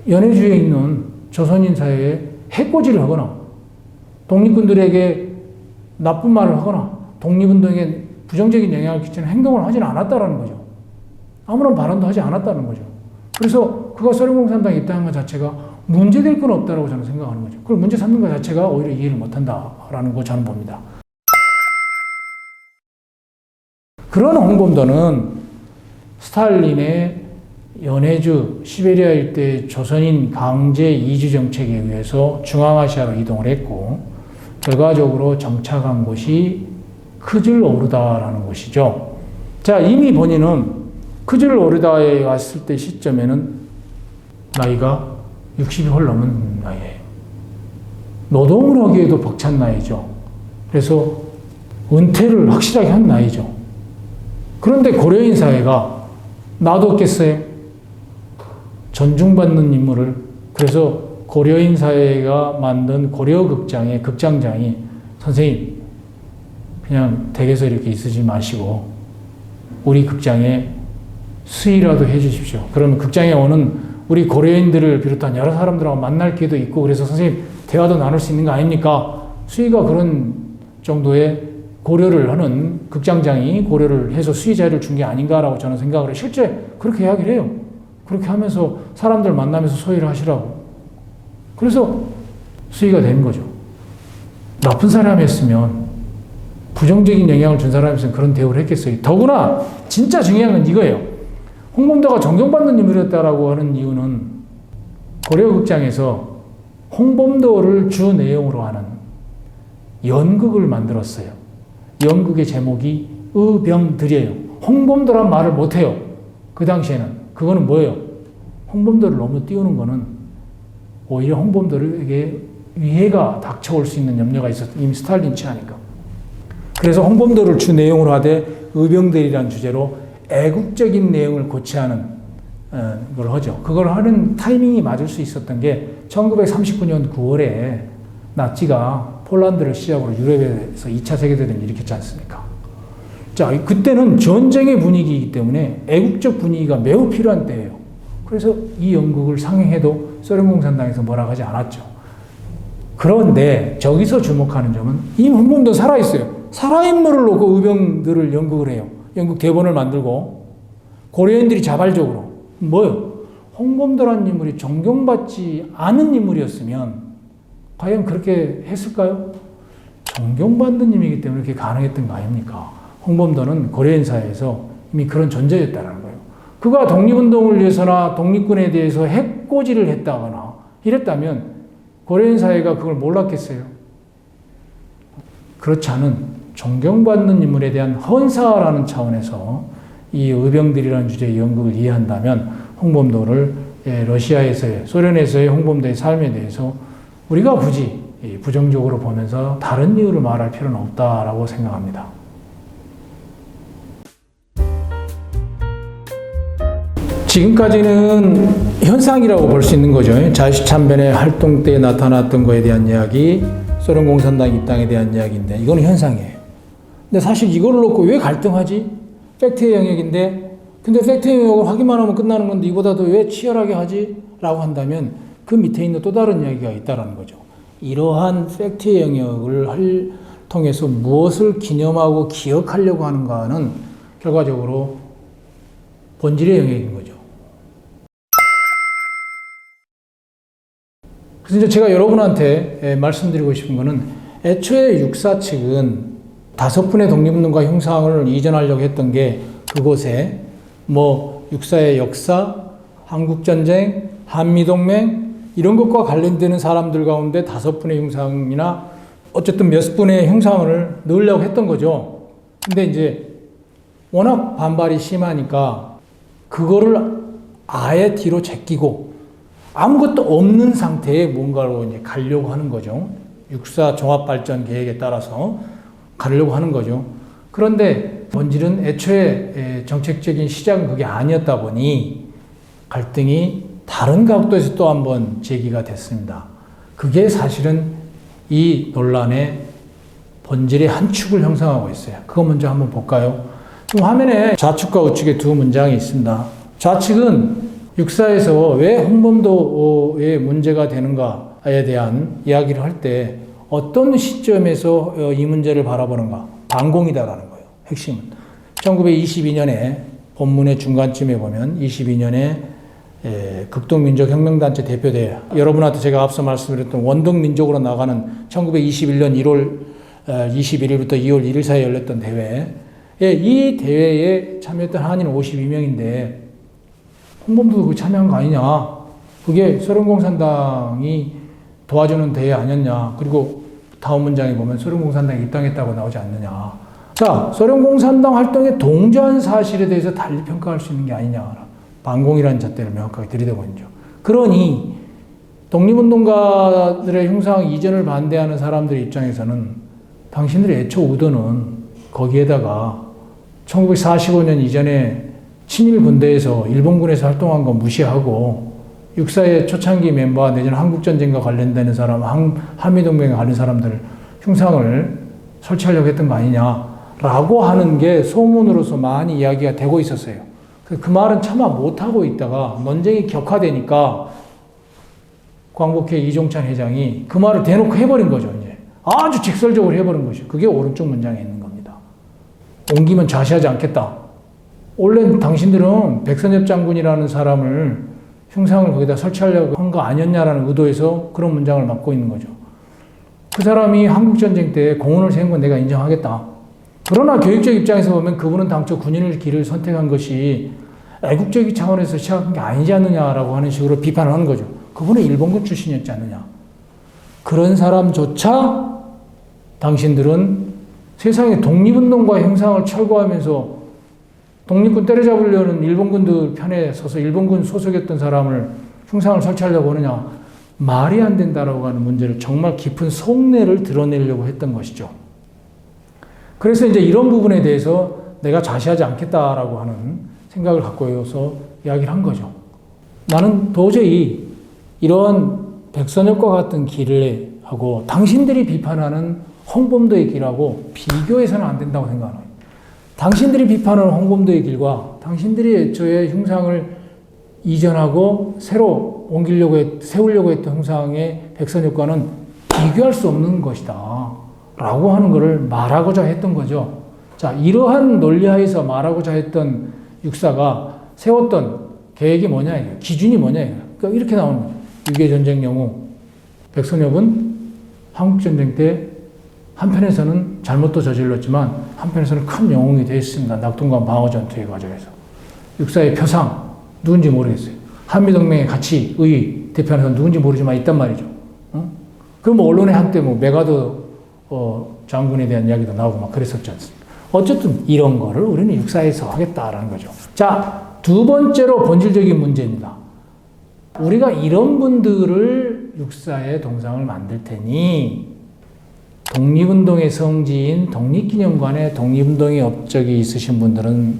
연해주에 있는 조선인 사회에 해코지를 하거나 독립군들에게 나쁜 말을 하거나 독립운동에 부정적인 영향을 끼치는 행동을 하지는 않았다는 거죠. 아무런 발언도 하지 않았다는 거죠. 그래서 그가 소련공산당에 입당한 것 자체가 문제될 건 없다고 저는 생각하는 거죠. 그걸 문제 삼는 것 자체가 오히려 이해를 못한다라는 거 저는 봅니다. 그런 홍범도는 스탈린의 연해주, 시베리아 일대 조선인 강제 이주 정책에 의해서 중앙아시아로 이동을 했고 결과적으로 정착한 곳이 크즐오르다라는 곳이죠. 자, 이미 본인은 크즐오르다에 왔을 때 시점에는 나이가 60이 훨 넘은 나이에요. 노동을 하기에도 벅찬 나이죠. 그래서 은퇴를 확실하게 한 나이죠. 그런데 고려인 사회가 놔뒀겠어요? 존중받는 인물을. 그래서 고려인 사회가 만든 고려극장의 극장장이 선생님 그냥 댁에서 이렇게 있으지 마시고 우리 극장에 수의라도 해주십시오. 그러면 극장에 오는 우리 고려인들을 비롯한 여러 사람들하고 만날 기회도 있고 그래서 선생님 대화도 나눌 수 있는 거 아닙니까? 수의가 그런 정도의 고려를 하는 극장장이 고려를 해서 수의 자리를 준 게 아닌가라고 저는 생각을 해요. 실제 그렇게 이야기를 해요. 그렇게 하면서 사람들 만나면서 소위를 하시라고. 그래서 수의가 된 거죠. 나쁜 사람이었으면 부정적인 영향을 준 사람이었으면 그런 대우를 했겠어요. 더구나 진짜 중요한 건 이거예요. 홍범도가 존경받는 인물이었다라고 하는 이유는 고려극장에서 홍범도를 주 내용으로 하는 연극을 만들었어요. 연극의 제목이 의병들이에요. 홍범도란 말을 못해요. 그 당시에는. 그거는 뭐예요? 홍범도를 너무 띄우는 거는 오히려 홍범도에게 위해가 닥쳐올 수 있는 염려가 있었어요. 이미 스탈린 취하니까. 그래서 홍범도를 주 내용으로 하되 의병들이라는 주제로 애국적인 내용을 고취하는 걸 하죠. 그걸 하는 타이밍이 맞을 수 있었던 게 1939년 9월에 나치가 폴란드를 시작으로 유럽에서 2차 세계대전을 일으켰지 않습니까? 자, 그때는 전쟁의 분위기이기 때문에 애국적 분위기가 매우 필요한 때예요. 그래서 이 연극을 상영해도 소련공산당에서 뭐라고 하지 않았죠. 그런데 저기서 주목하는 점은 이 홍범도 살아있어요. 살아인물을 놓고 의병들을 연극을 해요. 연극 대본을 만들고 고려인들이 자발적으로 뭐요? 홍범도라는 인물이 존경받지 않은 인물이었으면 과연 그렇게 했을까요? 존경받는 인물이기 때문에 그렇게 가능했던 거 아닙니까? 홍범도는 고려인 사회에서 이미 그런 존재였다는 거예요. 그가 독립운동을 위해서나 독립군에 대해서 해코지를 했다거나 이랬다면 고려인 사회가 그걸 몰랐겠어요? 그렇지 않은 존경받는 인물에 대한 헌사라는 차원에서 이 의병들이라는 주제의 연극을 이해한다면 홍범도를 러시아에서의, 소련에서의 홍범도의 삶에 대해서 우리가 굳이 부정적으로 보면서 다른 이유를 말할 필요는 없다라고 생각합니다. 지금까지는 현상이라고 볼 수 있는 거죠. 자유참변의 활동 때 나타났던 거에 대한 이야기, 소련공산당 입당에 대한 이야기인데 이거는 현상이에요. 근데 사실 이걸 놓고 왜 갈등하지? 팩트의 영역인데 근데 팩트의 영역을 확인만 하면 끝나는 건데 이보다도 왜 치열하게 하지? 라고 한다면 그 밑에 있는 또 다른 이야기가 있다는 거죠. 이러한 팩트의 영역을 통해서 무엇을 기념하고 기억하려고 하는가는 결과적으로 본질의 영역인 거죠. 그래서 이제 제가 여러분한테 말씀드리고 싶은 거는 애초에 육사 측은 5분의 독립운동가 형상을 이전하려고 했던 게 그곳에 뭐 육사의 역사, 한국전쟁, 한미동맹 이런 것과 관련되는 사람들 가운데 5분의 형상이나 어쨌든 몇 분의 형상을 넣으려고 했던 거죠. 근데 이제 워낙 반발이 심하니까 그거를 아예 뒤로 제끼고 아무것도 없는 상태에 뭔가로 이제 가려고 하는 거죠. 육사 종합발전 계획에 따라서 가려고 하는 거죠. 그런데 본질은 애초에 정책적인 시작은 그게 아니었다 보니 갈등이 다른 각도에서 또 한번 제기가 됐습니다. 그게 사실은 이 논란의 본질의 한 축을 형성하고 있어요. 그거 먼저 한번 볼까요? 지금 화면에 좌측과 우측에 두 문장이 있습니다. 좌측은 육사에서 왜 홍범도의 문제가 되는가에 대한 이야기를 할 때 어떤 시점에서 이 문제를 바라보는가? 반공이다라는 거예요. 핵심은. 1922년에 본문의 중간쯤에 보면 22년에 극동민족혁명단체 대표대회, 여러분한테 제가 앞서 말씀드렸던 원동민족으로 나가는 1921년 1월 21일부터 2월 1일 사이에 열렸던 대회, 이 대회에 참여했던 한인 52명인데 홍범도도 그 참여한 거 아니냐? 그게 소련공산당이 도와주는 대회 아니었냐? 그리고 다음 문장에 보면 소련공산당이 입당했다고 나오지 않느냐? 자, 소련공산당 활동에 동조한 사실에 대해서 달리 평가할 수 있는 게 아니냐? 반공이라는 잣대를 명확하게 들이대고 있죠. 그러니 독립운동가들의 흉상 이전을 반대하는 사람들의 입장에서는 당신들의 애초 의도는 거기에다가 1945년 이전에 친일 군대에서 일본군에서 활동한 거 무시하고 육사의 초창기 멤버와 내지는 한국전쟁과 관련되는 사람, 한미동맹에 관련 사람들 흉상을 설치하려고 했던 거 아니냐라고 하는 게 소문으로서 많이 이야기가 되고 있었어요. 그 말은 차마 못하고 있다가 논쟁이 격화되니까 광복회 이종찬 회장이 그 말을 대놓고 해버린 거죠. 이제 아주 직설적으로 해버린 거죠. 그게 오른쪽 문장에 있는 겁니다. 옮기면 좌시하지 않겠다. 원래 당신들은 백선엽 장군이라는 사람을 흉상을 거기다 설치하려고 한 거 아니었냐라는 의도에서 그런 문장을 맡고 있는 거죠. 그 사람이 한국전쟁 때 공헌을 세운 건 내가 인정하겠다. 그러나 교육적 입장에서 보면 그분은 당초 군인의 길을 선택한 것이 애국적인 차원에서 시작한 게 아니지 않느냐라고 하는 식으로 비판을 하는 거죠. 그분은 일본군 출신이었지 않느냐. 그런 사람조차 당신들은 세상의 독립운동과 형상을 철거하면서 독립군 때려잡으려는 일본군들 편에 서서 일본군 소속이었던 사람을 흉상을 설치하려고 하느냐. 말이 안 된다라고 하는 문제를 정말 깊은 속내를 드러내려고 했던 것이죠. 그래서 이제 이런 부분에 대해서 내가 좌시하지 않겠다라고 하는 생각을 갖고서 이야기를 한 거죠. 나는 도저히 이런 백선엽과 같은 길을 하고 당신들이 비판하는 홍범도의 길하고 비교해서는 안 된다고 생각하는 거예요. 당신들이 비판하는 홍범도의 길과 당신들이 애초에 흉상을 이전하고 새로 세우려고 했던 흉상의 백선엽과는 비교할 수 없는 것이다. 라고 하는 것을 말하고자 했던 거죠. 자, 이러한 논리하에서 말하고자 했던 육사가 세웠던 계획이 뭐냐, 이게. 기준이 뭐냐, 이게. 그러니까 이렇게 나오는 거죠. 6.25 전쟁 영웅. 백선엽은 한국전쟁 때 한편에서는 잘못도 저질렀지만 한편에서는 큰 영웅이 되었습니다. 낙동강 방어전투의 과정에서. 육사의 표상, 누군지 모르겠어요. 한미동맹의 가치의 대표하는 누군지 모르지만 있단 말이죠. 그럼 뭐 언론에 한때 뭐 메가더 장군에 대한 이야기도 나오고 막 그랬었지 않습니까? 어쨌든 이런 거를 우리는 육사에서 하겠다라는 거죠. 자, 두 번째로 본질적인 문제입니다. 우리가 이런 분들을 육사의 동상을 만들 테니 독립운동의 성지인 독립기념관에 독립운동의 업적이 있으신 분들은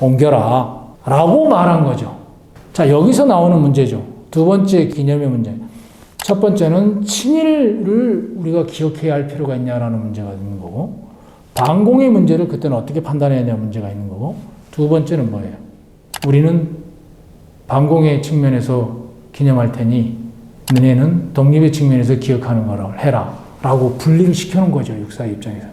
옮겨라 라고 말한 거죠. 자, 여기서 나오는 문제죠. 두 번째 기념의 문제. 첫 번째는 친일을 우리가 기억해야 할 필요가 있냐라는 문제가 있는 거고, 반공의 문제를 그때는 어떻게 판단해야 하냐 문제가 있는 거고, 두 번째는 뭐예요? 우리는 반공의 측면에서 기념할 테니 너네는 독립의 측면에서 기억하는 거를 해라 라고 분리를 시켜놓은 거죠. 육사의 입장에서.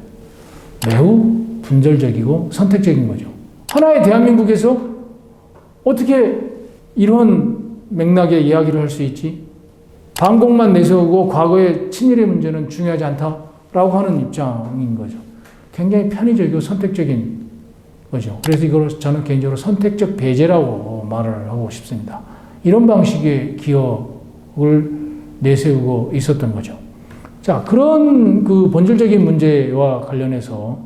매우 분절적이고 선택적인 거죠. 하나의 대한민국에서 어떻게 이런 맥락의 이야기를 할 수 있지? 반공만 내세우고 과거의 친일의 문제는 중요하지 않다라고 하는 입장인 거죠. 굉장히 편의적이고 선택적인 거죠. 그래서 이걸 저는 개인적으로 선택적 배제라고 말을 하고 싶습니다. 이런 방식의 기억을 내세우고 있었던 거죠. 자, 그런 그 본질적인 문제와 관련해서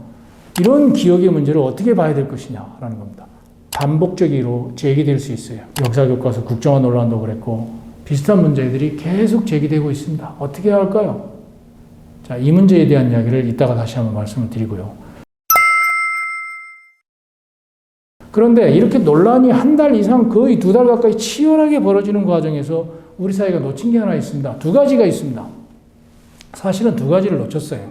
이런 기억의 문제를 어떻게 봐야 될 것이냐라는 겁니다. 반복적으로 제기될 수 있어요. 역사교과서 국정화 논란도 그랬고 비슷한 문제들이 계속 제기되고 있습니다. 어떻게 해야 할까요? 자, 이 문제에 대한 이야기를 이따가 다시 한번 말씀을 드리고요. 그런데 이렇게 논란이 한 달 이상 거의 2달 가까이 치열하게 벌어지는 과정에서 우리 사회가 놓친 게 하나 있습니다. 2가지가 있습니다. 사실은 2가지를 놓쳤어요.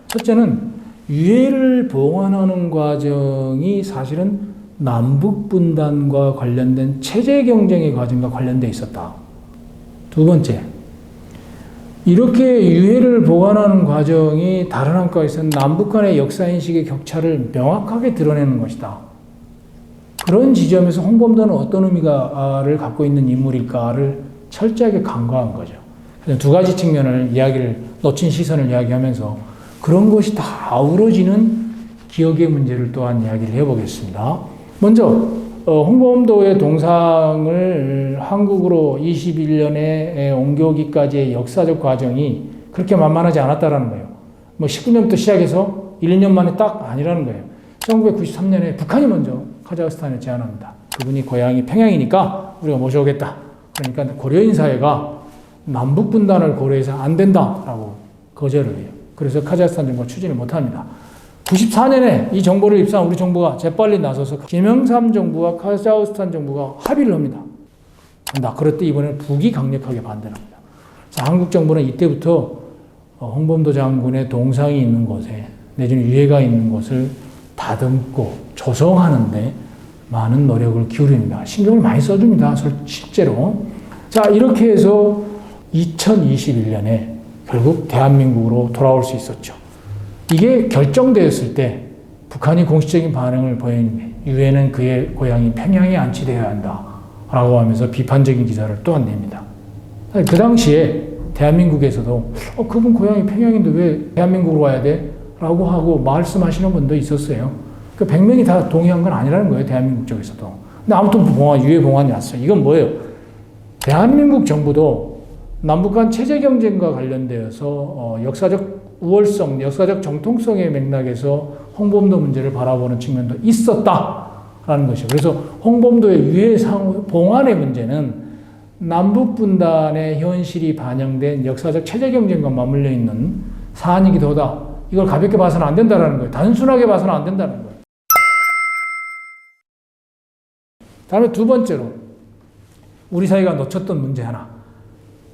첫째는 유해를 봉환하는 과정이 사실은 남북 분단과 관련된 체제 경쟁의 과정과 관련돼 있었다. 2번째, 이렇게 유해를 보관하는 과정이 다른 한과에서는 남북 간의 역사인식의 격차를 명확하게 드러내는 것이다. 그런 지점에서 홍범도는 어떤 의미를 갖고 있는 인물일까를 철저하게 간과한 거죠. 그래서 2가지 측면을 이야기를, 놓친 시선을 이야기하면서 그런 것이 다 아우러지는 기억의 문제를 또한 이야기를 해보겠습니다. 먼저 홍범도의 동상을 한국으로 21년에 옮겨오기까지의 역사적 과정이 그렇게 만만하지 않았다라는 거예요. 뭐 19년부터 시작해서 1, 2년 만에 딱 아니라는 거예요. 1993년에 북한이 먼저 카자흐스탄에 제안합니다. 그분이 고향이 평양이니까 우리가 모셔오겠다. 그러니까 고려인 사회가 남북 분단을 고려해서 안 된다라고 거절을 해요. 그래서 카자흐스탄 정부가 추진을 못합니다. 94년에 이 정보를 입수한 우리 정부가 재빨리 나서서 김영삼 정부와 카자흐스탄 정부가 합의를 합니다. 그럴 때 이번에는 북이 강력하게 반대를 합니다. 그래서 한국 정부는 이때부터 홍범도 장군의 동상이 있는 곳에 내지는 유해가 있는 곳을 다듬고 조성하는데 많은 노력을 기울입니다. 신경을 많이 써줍니다. 실제로. 자, 이렇게 해서 2021년에 결국 대한민국으로 돌아올 수 있었죠. 이게 결정되었을 때 북한이 공식적인 반응을 보이는 유해는 그의 고향이 평양에 안치되어야 한다 라고 하면서 비판적인 기사를 또한 냅니다. 그 당시에 대한민국에서도 그분 고향이 평양인데 왜 대한민국으로 와야 돼? 라고 하고 말씀하시는 분도 있었어요. 그 100명이 다 동의한 건 아니라는 거예요. 대한민국 쪽에서도. 근데 아무튼 유해 봉환이 왔어요. 이건 뭐예요? 대한민국 정부도 남북 간 체제 경쟁과 관련되어서 역사적 우월성, 역사적 정통성의 맥락에서 홍범도 문제를 바라보는 측면도 있었다라는 것이죠. 그래서 홍범도의 유해 봉환의 문제는 남북 분단의 현실이 반영된 역사적 체제 경쟁과 맞물려 있는 사안이기도 하다. 이걸 가볍게 봐서는 안 된다는 거예요. 단순하게 봐서는 안 된다는 거예요. 다음에 2번째로 우리 사회가 놓쳤던 문제 하나.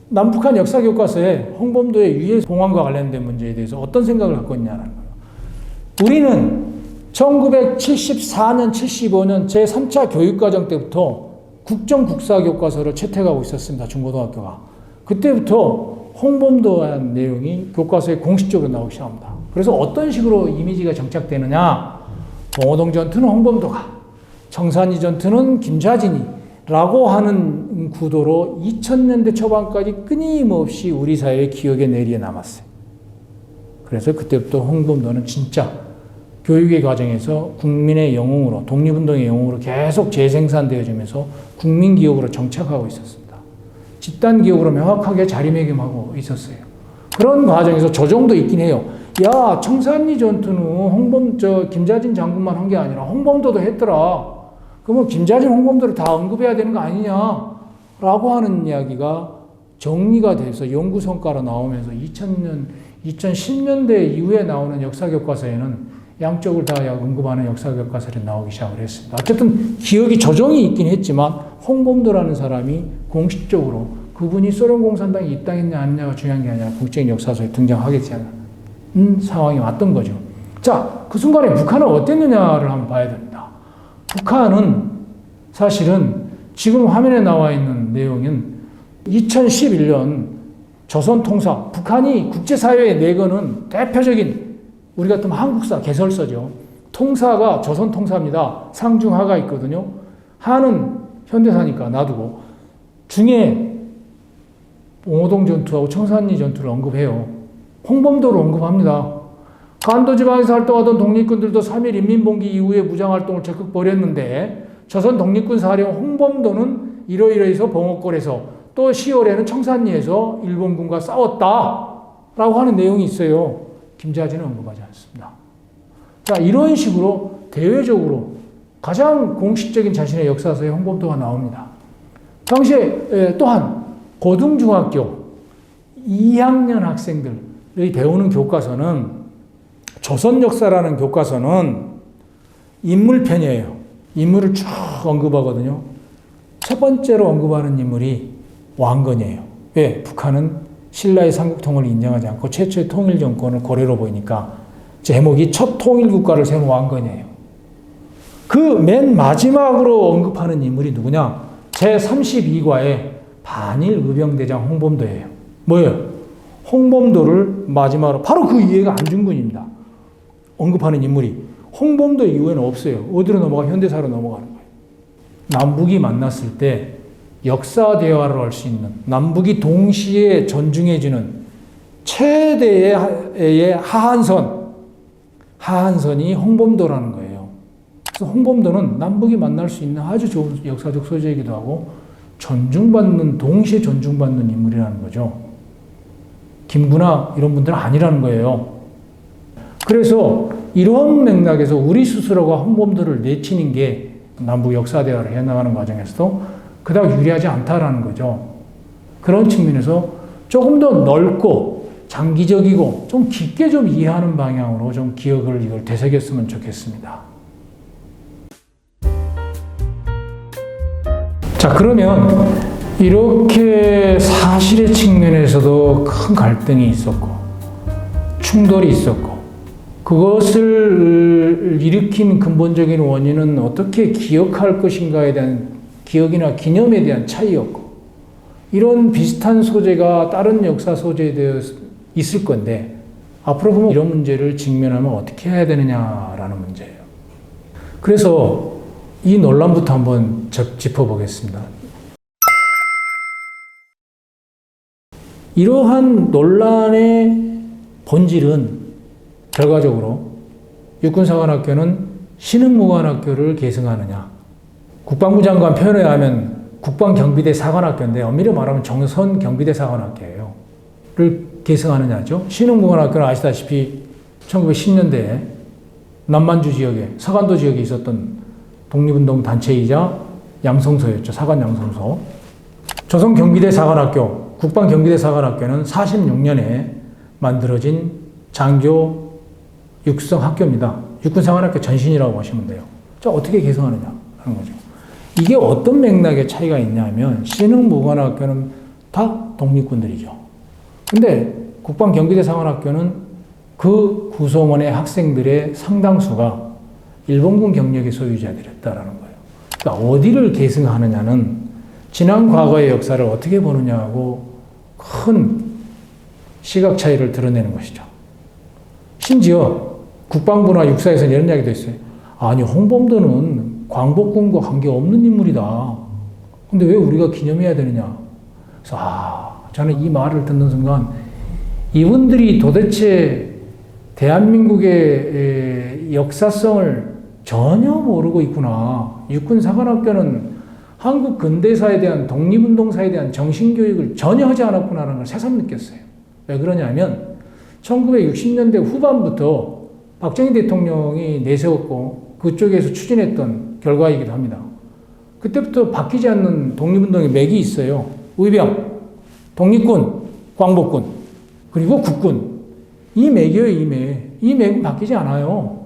남북한 역사 교과서에 홍범도의 유해 봉환과 관련된 문제에 대해서 어떤 생각을 갖고 있냐는 거예요. 우리는 1974년, 75년 제3차 교육과정 때부터 국정국사 교과서를 채택하고 있었습니다. 중고등학교가. 그때부터 홍범도한 내용이 교과서에 공식적으로 나오기 시작합니다. 그래서 어떤 식으로 이미지가 정착되느냐. 봉오동 전투는 홍범도가, 청산리 전투는 김좌진이 라고 하는 구도로 2000년대 초반까지 끊임없이 우리 사회의 기억의 내리에 남았어요. 그래서 그때부터 홍범도는 진짜 교육의 과정에서 국민의 영웅으로, 독립운동의 영웅으로 계속 재생산되어지면서 국민기억으로 정착하고 있었습니다. 집단기억으로 명확하게 자리매김하고 있었어요. 그런 과정에서 조정도 있긴 해요. 야, 청산리 전투는 김좌진 장군만 한 게 아니라 홍범도도 했더라. 그러면 김좌진, 홍범도를 다 언급해야 되는 거 아니냐? 라고 하는 이야기가 정리가 돼서 연구 성과로 나오면서 2010년대 이후에 나오는 역사교과서에는 양쪽을 다 언급하는 역사교과서를 나오기 시작을 했습니다. 어쨌든 기억이 조정이 있긴 했지만 홍범도라는 사람이 공식적으로 그분이 소련 공산당에 입당했냐 아니냐가 중요한 게 아니라 국제인 역사서에 등장하게 되는 상황이 왔던 거죠. 자, 그 순간에 북한은 어땠느냐를 한번 봐야 됩니다. 북한은 사실은 지금 화면에 나와 있는 내용은 2011년 조선통사, 북한이 국제사회에 내거는 대표적인 우리 같으면 한국사, 개설서죠. 통사가 조선통사입니다. 상중하가 있거든요. 하는 현대사니까 놔두고 중에 봉오동 전투하고 청산리 전투를 언급해요. 홍범도를 언급합니다. 간도지방에서 활동하던 독립군들도 3.1 인민봉기 이후에 무장활동을 적극 벌였는데 조선 독립군 사령 홍범도는 이러이러해서 봉오골에서 또 10월에는 청산리에서 일본군과 싸웠다라고 하는 내용이 있어요. 김좌진은 언급하지 않습니다. 자, 이런 식으로 대외적으로 가장 공식적인 자신의 역사서에 홍범도가 나옵니다. 당시에 또한 고등중학교 2학년 학생들 배우는 교과서는 조선 역사라는 교과서는 인물편이에요. 인물을 쭉 언급하거든요. 첫 번째로 언급하는 인물이 왕건이에요. 왜? 북한은 신라의 삼국통을 인정하지 않고 최초의 통일 정권을 고려로 보이니까 제목이 첫 통일 국가를 세운 왕건이에요. 그 맨 마지막으로 언급하는 인물이 누구냐? 제32과의 반일 의병대장 홍범도예요. 뭐예요? 홍범도를 마지막으로 바로 그 이해가 안중근입니다. 언급하는 인물이 홍범도 이후에는 없어요. 어디로 넘어가? 현대사로 넘어가는 거예요. 남북이 만났을 때 역사 대화를 할 수 있는, 남북이 동시에 존중해주는 최대의 하한선이 홍범도라는 거예요. 그래서 홍범도는 남북이 만날 수 있는 아주 좋은 역사적 소재이기도 하고 동시에 존중받는 인물이라는 거죠. 김구나 이런 분들은 아니라는 거예요. 그래서 이런 맥락에서 우리 스스로가 홍범도를 내치는 게 남북 역사 대화를 해나가는 과정에서도 그다지 유리하지 않다라는 거죠. 그런 측면에서 조금 더 넓고 장기적이고 좀 깊게 좀 이해하는 방향으로 좀 이걸 되새겼으면 좋겠습니다. 자, 그러면 이렇게 사실의 측면에서도 큰 갈등이 있었고 충돌이 있었고 그것을 일으킨 근본적인 원인은 어떻게 기억할 것인가에 대한 기억이나 기념에 대한 차이였고 이런 비슷한 소재가 다른 역사 소재에 되어 있을 건데 앞으로 보면 이런 문제를 직면하면 어떻게 해야 되느냐라는 문제예요. 그래서 이 논란부터 한번 짚어보겠습니다. 이러한 논란의 본질은 결과적으로 육군사관학교는 신흥무관학교를 계승하느냐, 국방부 장관 표현에 의하면 국방경비대 사관학교인데 엄밀히 말하면 정선 경비대 사관학교예요. 를 계승하느냐죠. 신흥무관학교는 아시다시피 1910년대에 남만주 지역에 서간도 지역에 있었던 독립운동 단체이자 양성소였죠. 사관 양성소. 조선경비대 사관학교, 국방경비대 사관학교는 46년에 만들어진 장교 육성 학교입니다. 육군사관학교 전신이라고 보시면 돼요. 자, 어떻게 개성하느냐 하는 거죠. 이게 어떤 맥락의 차이가 있냐면 신흥무관학교는 다 독립군들이죠. 근데 국방경비대 사관학교는 그 구성원의 학생들의 상당수가 일본군 경력의 소유자들이었다라는 거예요. 그러니까 어디를 계승하느냐는 지난 과거의 역사를 어떻게 보느냐하고 큰 시각 차이를 드러내는 것이죠. 심지어 국방부나 육사에서는 이런 이야기도 있어요. 아니, 홍범도는 광복군과 관계없는 인물이다. 근데 왜 우리가 기념해야 되느냐. 그래서 저는 이 말을 듣는 순간 이분들이 도대체 대한민국의 역사성을 전혀 모르고 있구나. 육군사관학교는 한국 근대사에 대한 독립운동사에 대한 정신교육을 전혀 하지 않았구나라는 걸 새삼 느꼈어요. 왜 그러냐면 1960년대 후반부터 박정희 대통령이 내세웠고 그쪽에서 추진했던 결과이기도 합니다. 그때부터 바뀌지 않는 독립운동의 맥이 있어요. 의병, 독립군, 광복군, 그리고 국군. 이 맥이에요, 이 맥. 이 맥은 바뀌지 않아요.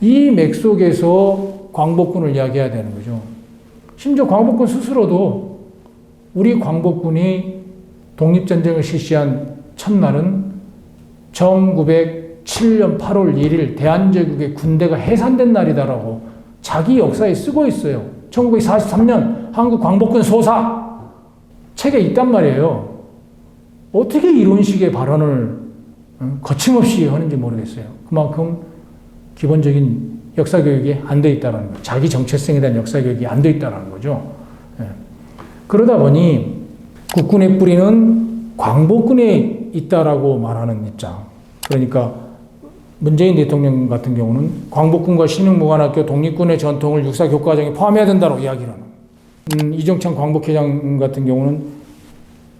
이 맥 속에서 광복군을 이야기해야 되는 거죠. 심지어 광복군 스스로도 우리 광복군이 독립전쟁을 실시한 첫날은 1907년 8월 1일 대한제국의 군대가 해산된 날이다라고 자기 역사에 쓰고 있어요. 1943년 한국 광복군 소사 책에 있단 말이에요. 어떻게 이런 식의 발언을 거침없이 하는지 모르겠어요. 그만큼 기본적인 역사교육이 안 돼 있다는 거예요. 자기 정체성에 대한 역사교육이 안 돼 있다는 거죠. 그러다 보니 국군의 뿌리는 광복군에 있다라고 말하는 입장. 그러니까 문재인 대통령 같은 경우는 광복군과 신흥무관학교 독립군의 전통을 육사 교과정에 포함해야 된다고 이야기를 하는. 이정찬 광복회장 같은 경우는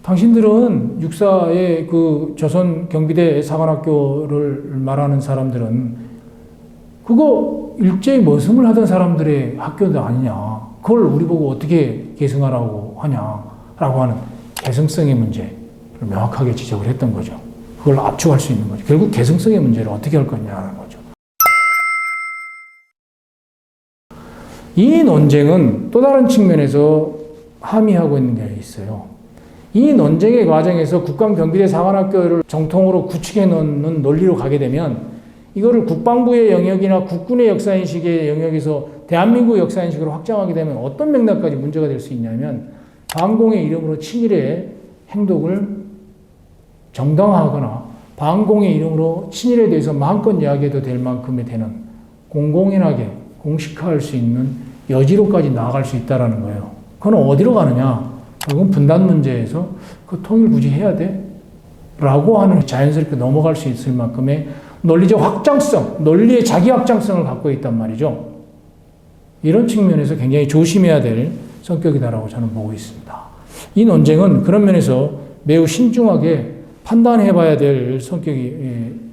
당신들은 육사의 그 조선 경비대 사관학교를 말하는 사람들은 그거 일제히 머슴을 하던 사람들의 학교도 아니냐. 그걸 우리 보고 어떻게 계승하라고 하냐라고 하는 계승성의 문제를 명확하게 지적을 했던 거죠. 그걸 압축할 수 있는 거죠. 결국 개성성의 문제를 어떻게 할 거냐는 거죠. 이 논쟁은 또 다른 측면에서 함의하고 있는 게 있어요. 이 논쟁의 과정에서 국방경비대 사관학교를 정통으로 구축해 놓는 논리로 가게 되면 이거를 국방부의 영역이나 국군의 역사인식의 영역에서 대한민국 역사인식으로 확장하게 되면 어떤 맥락까지 문제가 될 수 있냐면 반공의 이름으로 친일의 행동을 정당화하거나 반공의 이름으로 친일에 대해서 마음껏 이야기해도 될 만큼의 되는 공공연하게 공식화할 수 있는 여지로까지 나아갈 수 있다는 거예요. 그건 어디로 가느냐? 결국은 분단 문제에서 그 통일 굳이 해야 돼? 라고 하는 자연스럽게 넘어갈 수 있을 만큼의 논리적 확장성, 논리의 자기 확장성을 갖고 있단 말이죠. 이런 측면에서 굉장히 조심해야 될 성격이다라고 저는 보고 있습니다. 이 논쟁은 그런 면에서 매우 신중하게 판단해 봐야 될 성격이라는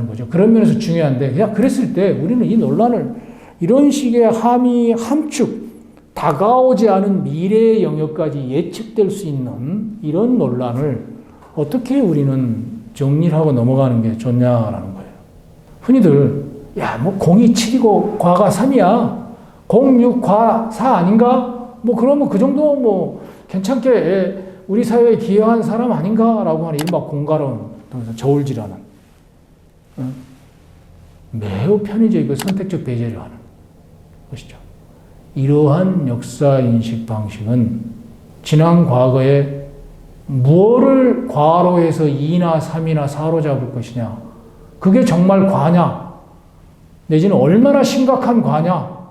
거죠. 그런 면에서 중요한데, 그냥 그랬을 때 우리는 이 논란을 이런 식의 함의, 함축, 다가오지 않은 미래의 영역까지 예측될 수 있는 이런 논란을 어떻게 우리는 정리를 하고 넘어가는 게 좋냐라는 거예요. 흔히들, 야, 뭐, 공이 7이고 과가 3이야. 공, 6, 과, 4 아닌가? 뭐, 그러면 그 정도 뭐, 괜찮게 우리 사회에 기여한 사람 아닌가라고 하는 이른바 공가론, 저울질하는. 매우 편의적이고 선택적 배제를 하는 것이죠. 이러한 역사인식 방식은 지난 과거에 무엇을 과로 해서 2나 3이나 4로 잡을 것이냐, 그게 정말 과냐, 내지는 얼마나 심각한 과냐,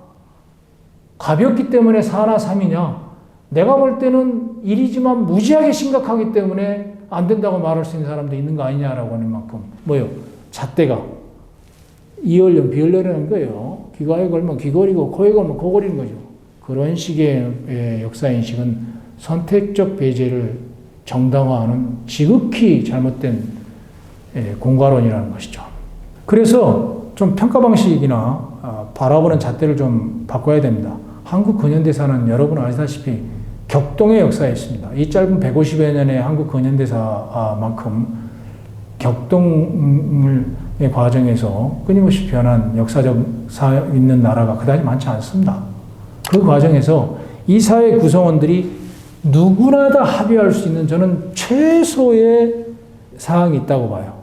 가볍기 때문에 4나 3이냐, 내가 볼 때는 1이지만 무지하게 심각하기 때문에 안 된다고 말할 수 있는 사람도 있는 거 아니냐라고 하는 만큼 뭐요? 잣대가 이얼령 비얼령이라는 거예요. 귀가에 걸면 귀걸이고 코에 걸면 코걸이는 거죠. 그런 식의 역사인식은 선택적 배제를 정당화하는 지극히 잘못된 공과론이라는 것이죠. 그래서 좀 평가 방식이나 바라보는 잣대를 좀 바꿔야 됩니다. 한국 근현대사는 여러분 아시다시피 격동의 역사에 있습니다. 이 짧은 150여 년의 한국 근현대사만큼 격동의 과정에서 끊임없이 변한 역사적 있는 나라가 그다지 많지 않습니다. 그 과정에서 이 사회 구성원들이 누구나 다 합의할 수 있는 저는 최소의 사항이 있다고 봐요.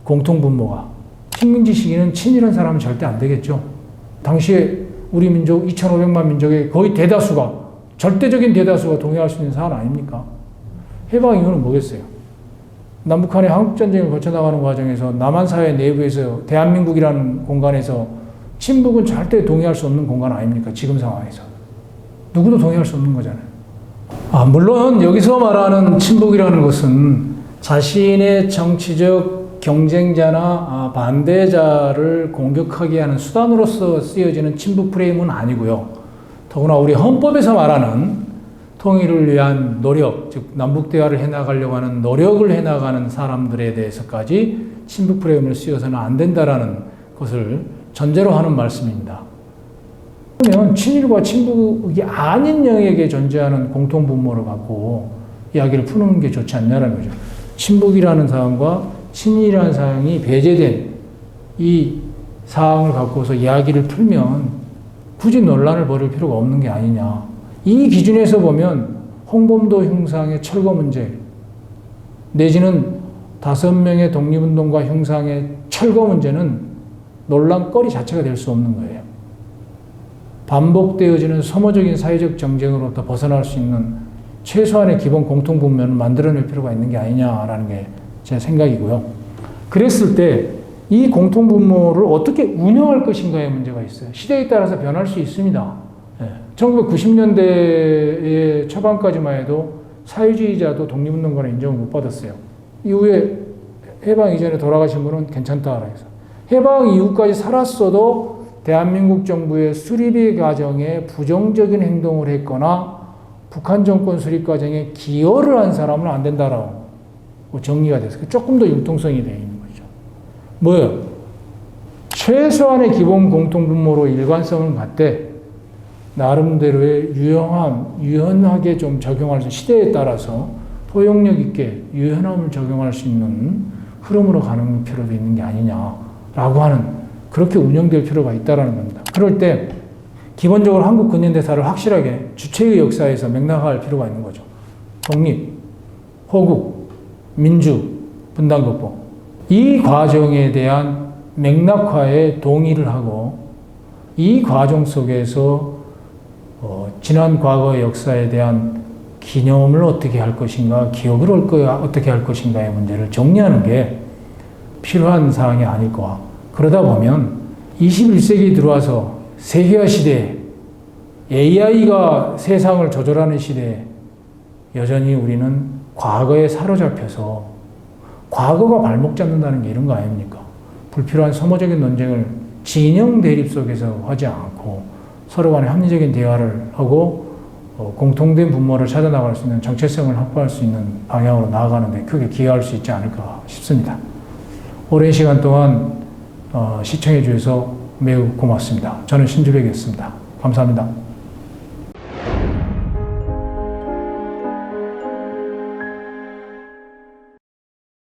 공통분모가. 식민지 시기는 친일한 사람은 절대 안 되겠죠. 당시에 우리 민족 2,500만 민족의 거의 대다수가, 절대적인 대다수가 동의할 수 있는 사안 아닙니까? 해방 이유는 뭐겠어요? 남북한의 한국전쟁을 거쳐나가는 과정에서 남한사회 내부에서 대한민국이라는 공간에서 친북은 절대 동의할 수 없는 공간 아닙니까? 지금 상황에서. 누구도 동의할 수 없는 거잖아요. 물론 여기서 말하는 친북이라는 것은 자신의 정치적 경쟁자나 반대자를 공격하게 하는 수단으로서 쓰여지는 친북 프레임은 아니고요. 더구나 우리 헌법에서 말하는 통일을 위한 노력, 즉 남북대화를 해나가려고 하는 노력을 해나가는 사람들에 대해서까지 친북 프레임을 쓰여서는 안 된다라는 것을 전제로 하는 말씀입니다. 그러면 친일과 친북이 아닌 영역에 존재하는 공통분모를 갖고 이야기를 푸는 게 좋지 않냐는 거죠. 친북이라는 사항과 친일이라는 사항이 배제된 이 사항을 갖고서 이야기를 풀면 굳이 논란을 벌일 필요가 없는 게 아니냐. 이 기준에서 보면 홍범도 흉상의 철거 문제 내지는 5명의 독립운동가 흉상의 철거 문제는 논란거리 자체가 될 수 없는 거예요. 반복되어지는 소모적인 사회적 정쟁으로부터 벗어날 수 있는 최소한의 기본 공통분모를 만들어낼 필요가 있는 게 아니냐라는 게 제 생각이고요. 그랬을 때 이 공통분모를 어떻게 운영할 것인가의 문제가 있어요. 시대에 따라서 변할 수 있습니다. 1990년대의 초반까지만 해도 사회주의자도 독립운동가는 인정을 못 받았어요. 이후에 해방 이전에 돌아가신 분은 괜찮다라 해서. 해방 이후까지 살았어도 대한민국 정부의 수립의 과정에 부정적인 행동을 했거나 북한 정권 수립 과정에 기여를 한 사람은 안 된다라고 정리가 됐어요. 조금 더 융통성이 되어 있는 거죠. 뭐예요? 최소한의 기본 공통분모로 일관성을 갖되 나름대로의 유연하게 좀 적용할 수, 시대에 따라서 포용력 있게 유연함을 적용할 수 있는 흐름으로 가는 필요도 있는 게 아니냐라고 하는, 그렇게 운영될 필요가 있다는 겁니다. 그럴 때 기본적으로 한국 근현대사를 확실하게 주체의 역사에서 맥락할 필요가 있는 거죠. 독립, 호국, 민주, 분단 극복. 이 과정에 대한 맥락화에 동의를 하고 이 과정 속에서 지난 과거의 역사에 대한 기념을 어떻게 할 것인가, 기억을 어떻게 할 것인가의 문제를 정리하는 게 필요한 사항이 아닐까. 그러다 보면 21세기 들어와서 세계화 시대에 AI가 세상을 조절하는 시대에 여전히 우리는 과거에 사로잡혀서 과거가 발목 잡는다는 게 이런 거 아닙니까? 불필요한 소모적인 논쟁을 진영 대립 속에서 하지 않고 서로 간에 합리적인 대화를 하고 공통된 분모를 찾아나갈 수 있는 정체성을 확보할 수 있는 방향으로 나아가는 데 크게 기여할 수 있지 않을까 싶습니다. 오랜 시간 동안 시청해 주셔서 매우 고맙습니다. 저는 신주백이었습니다. 감사합니다.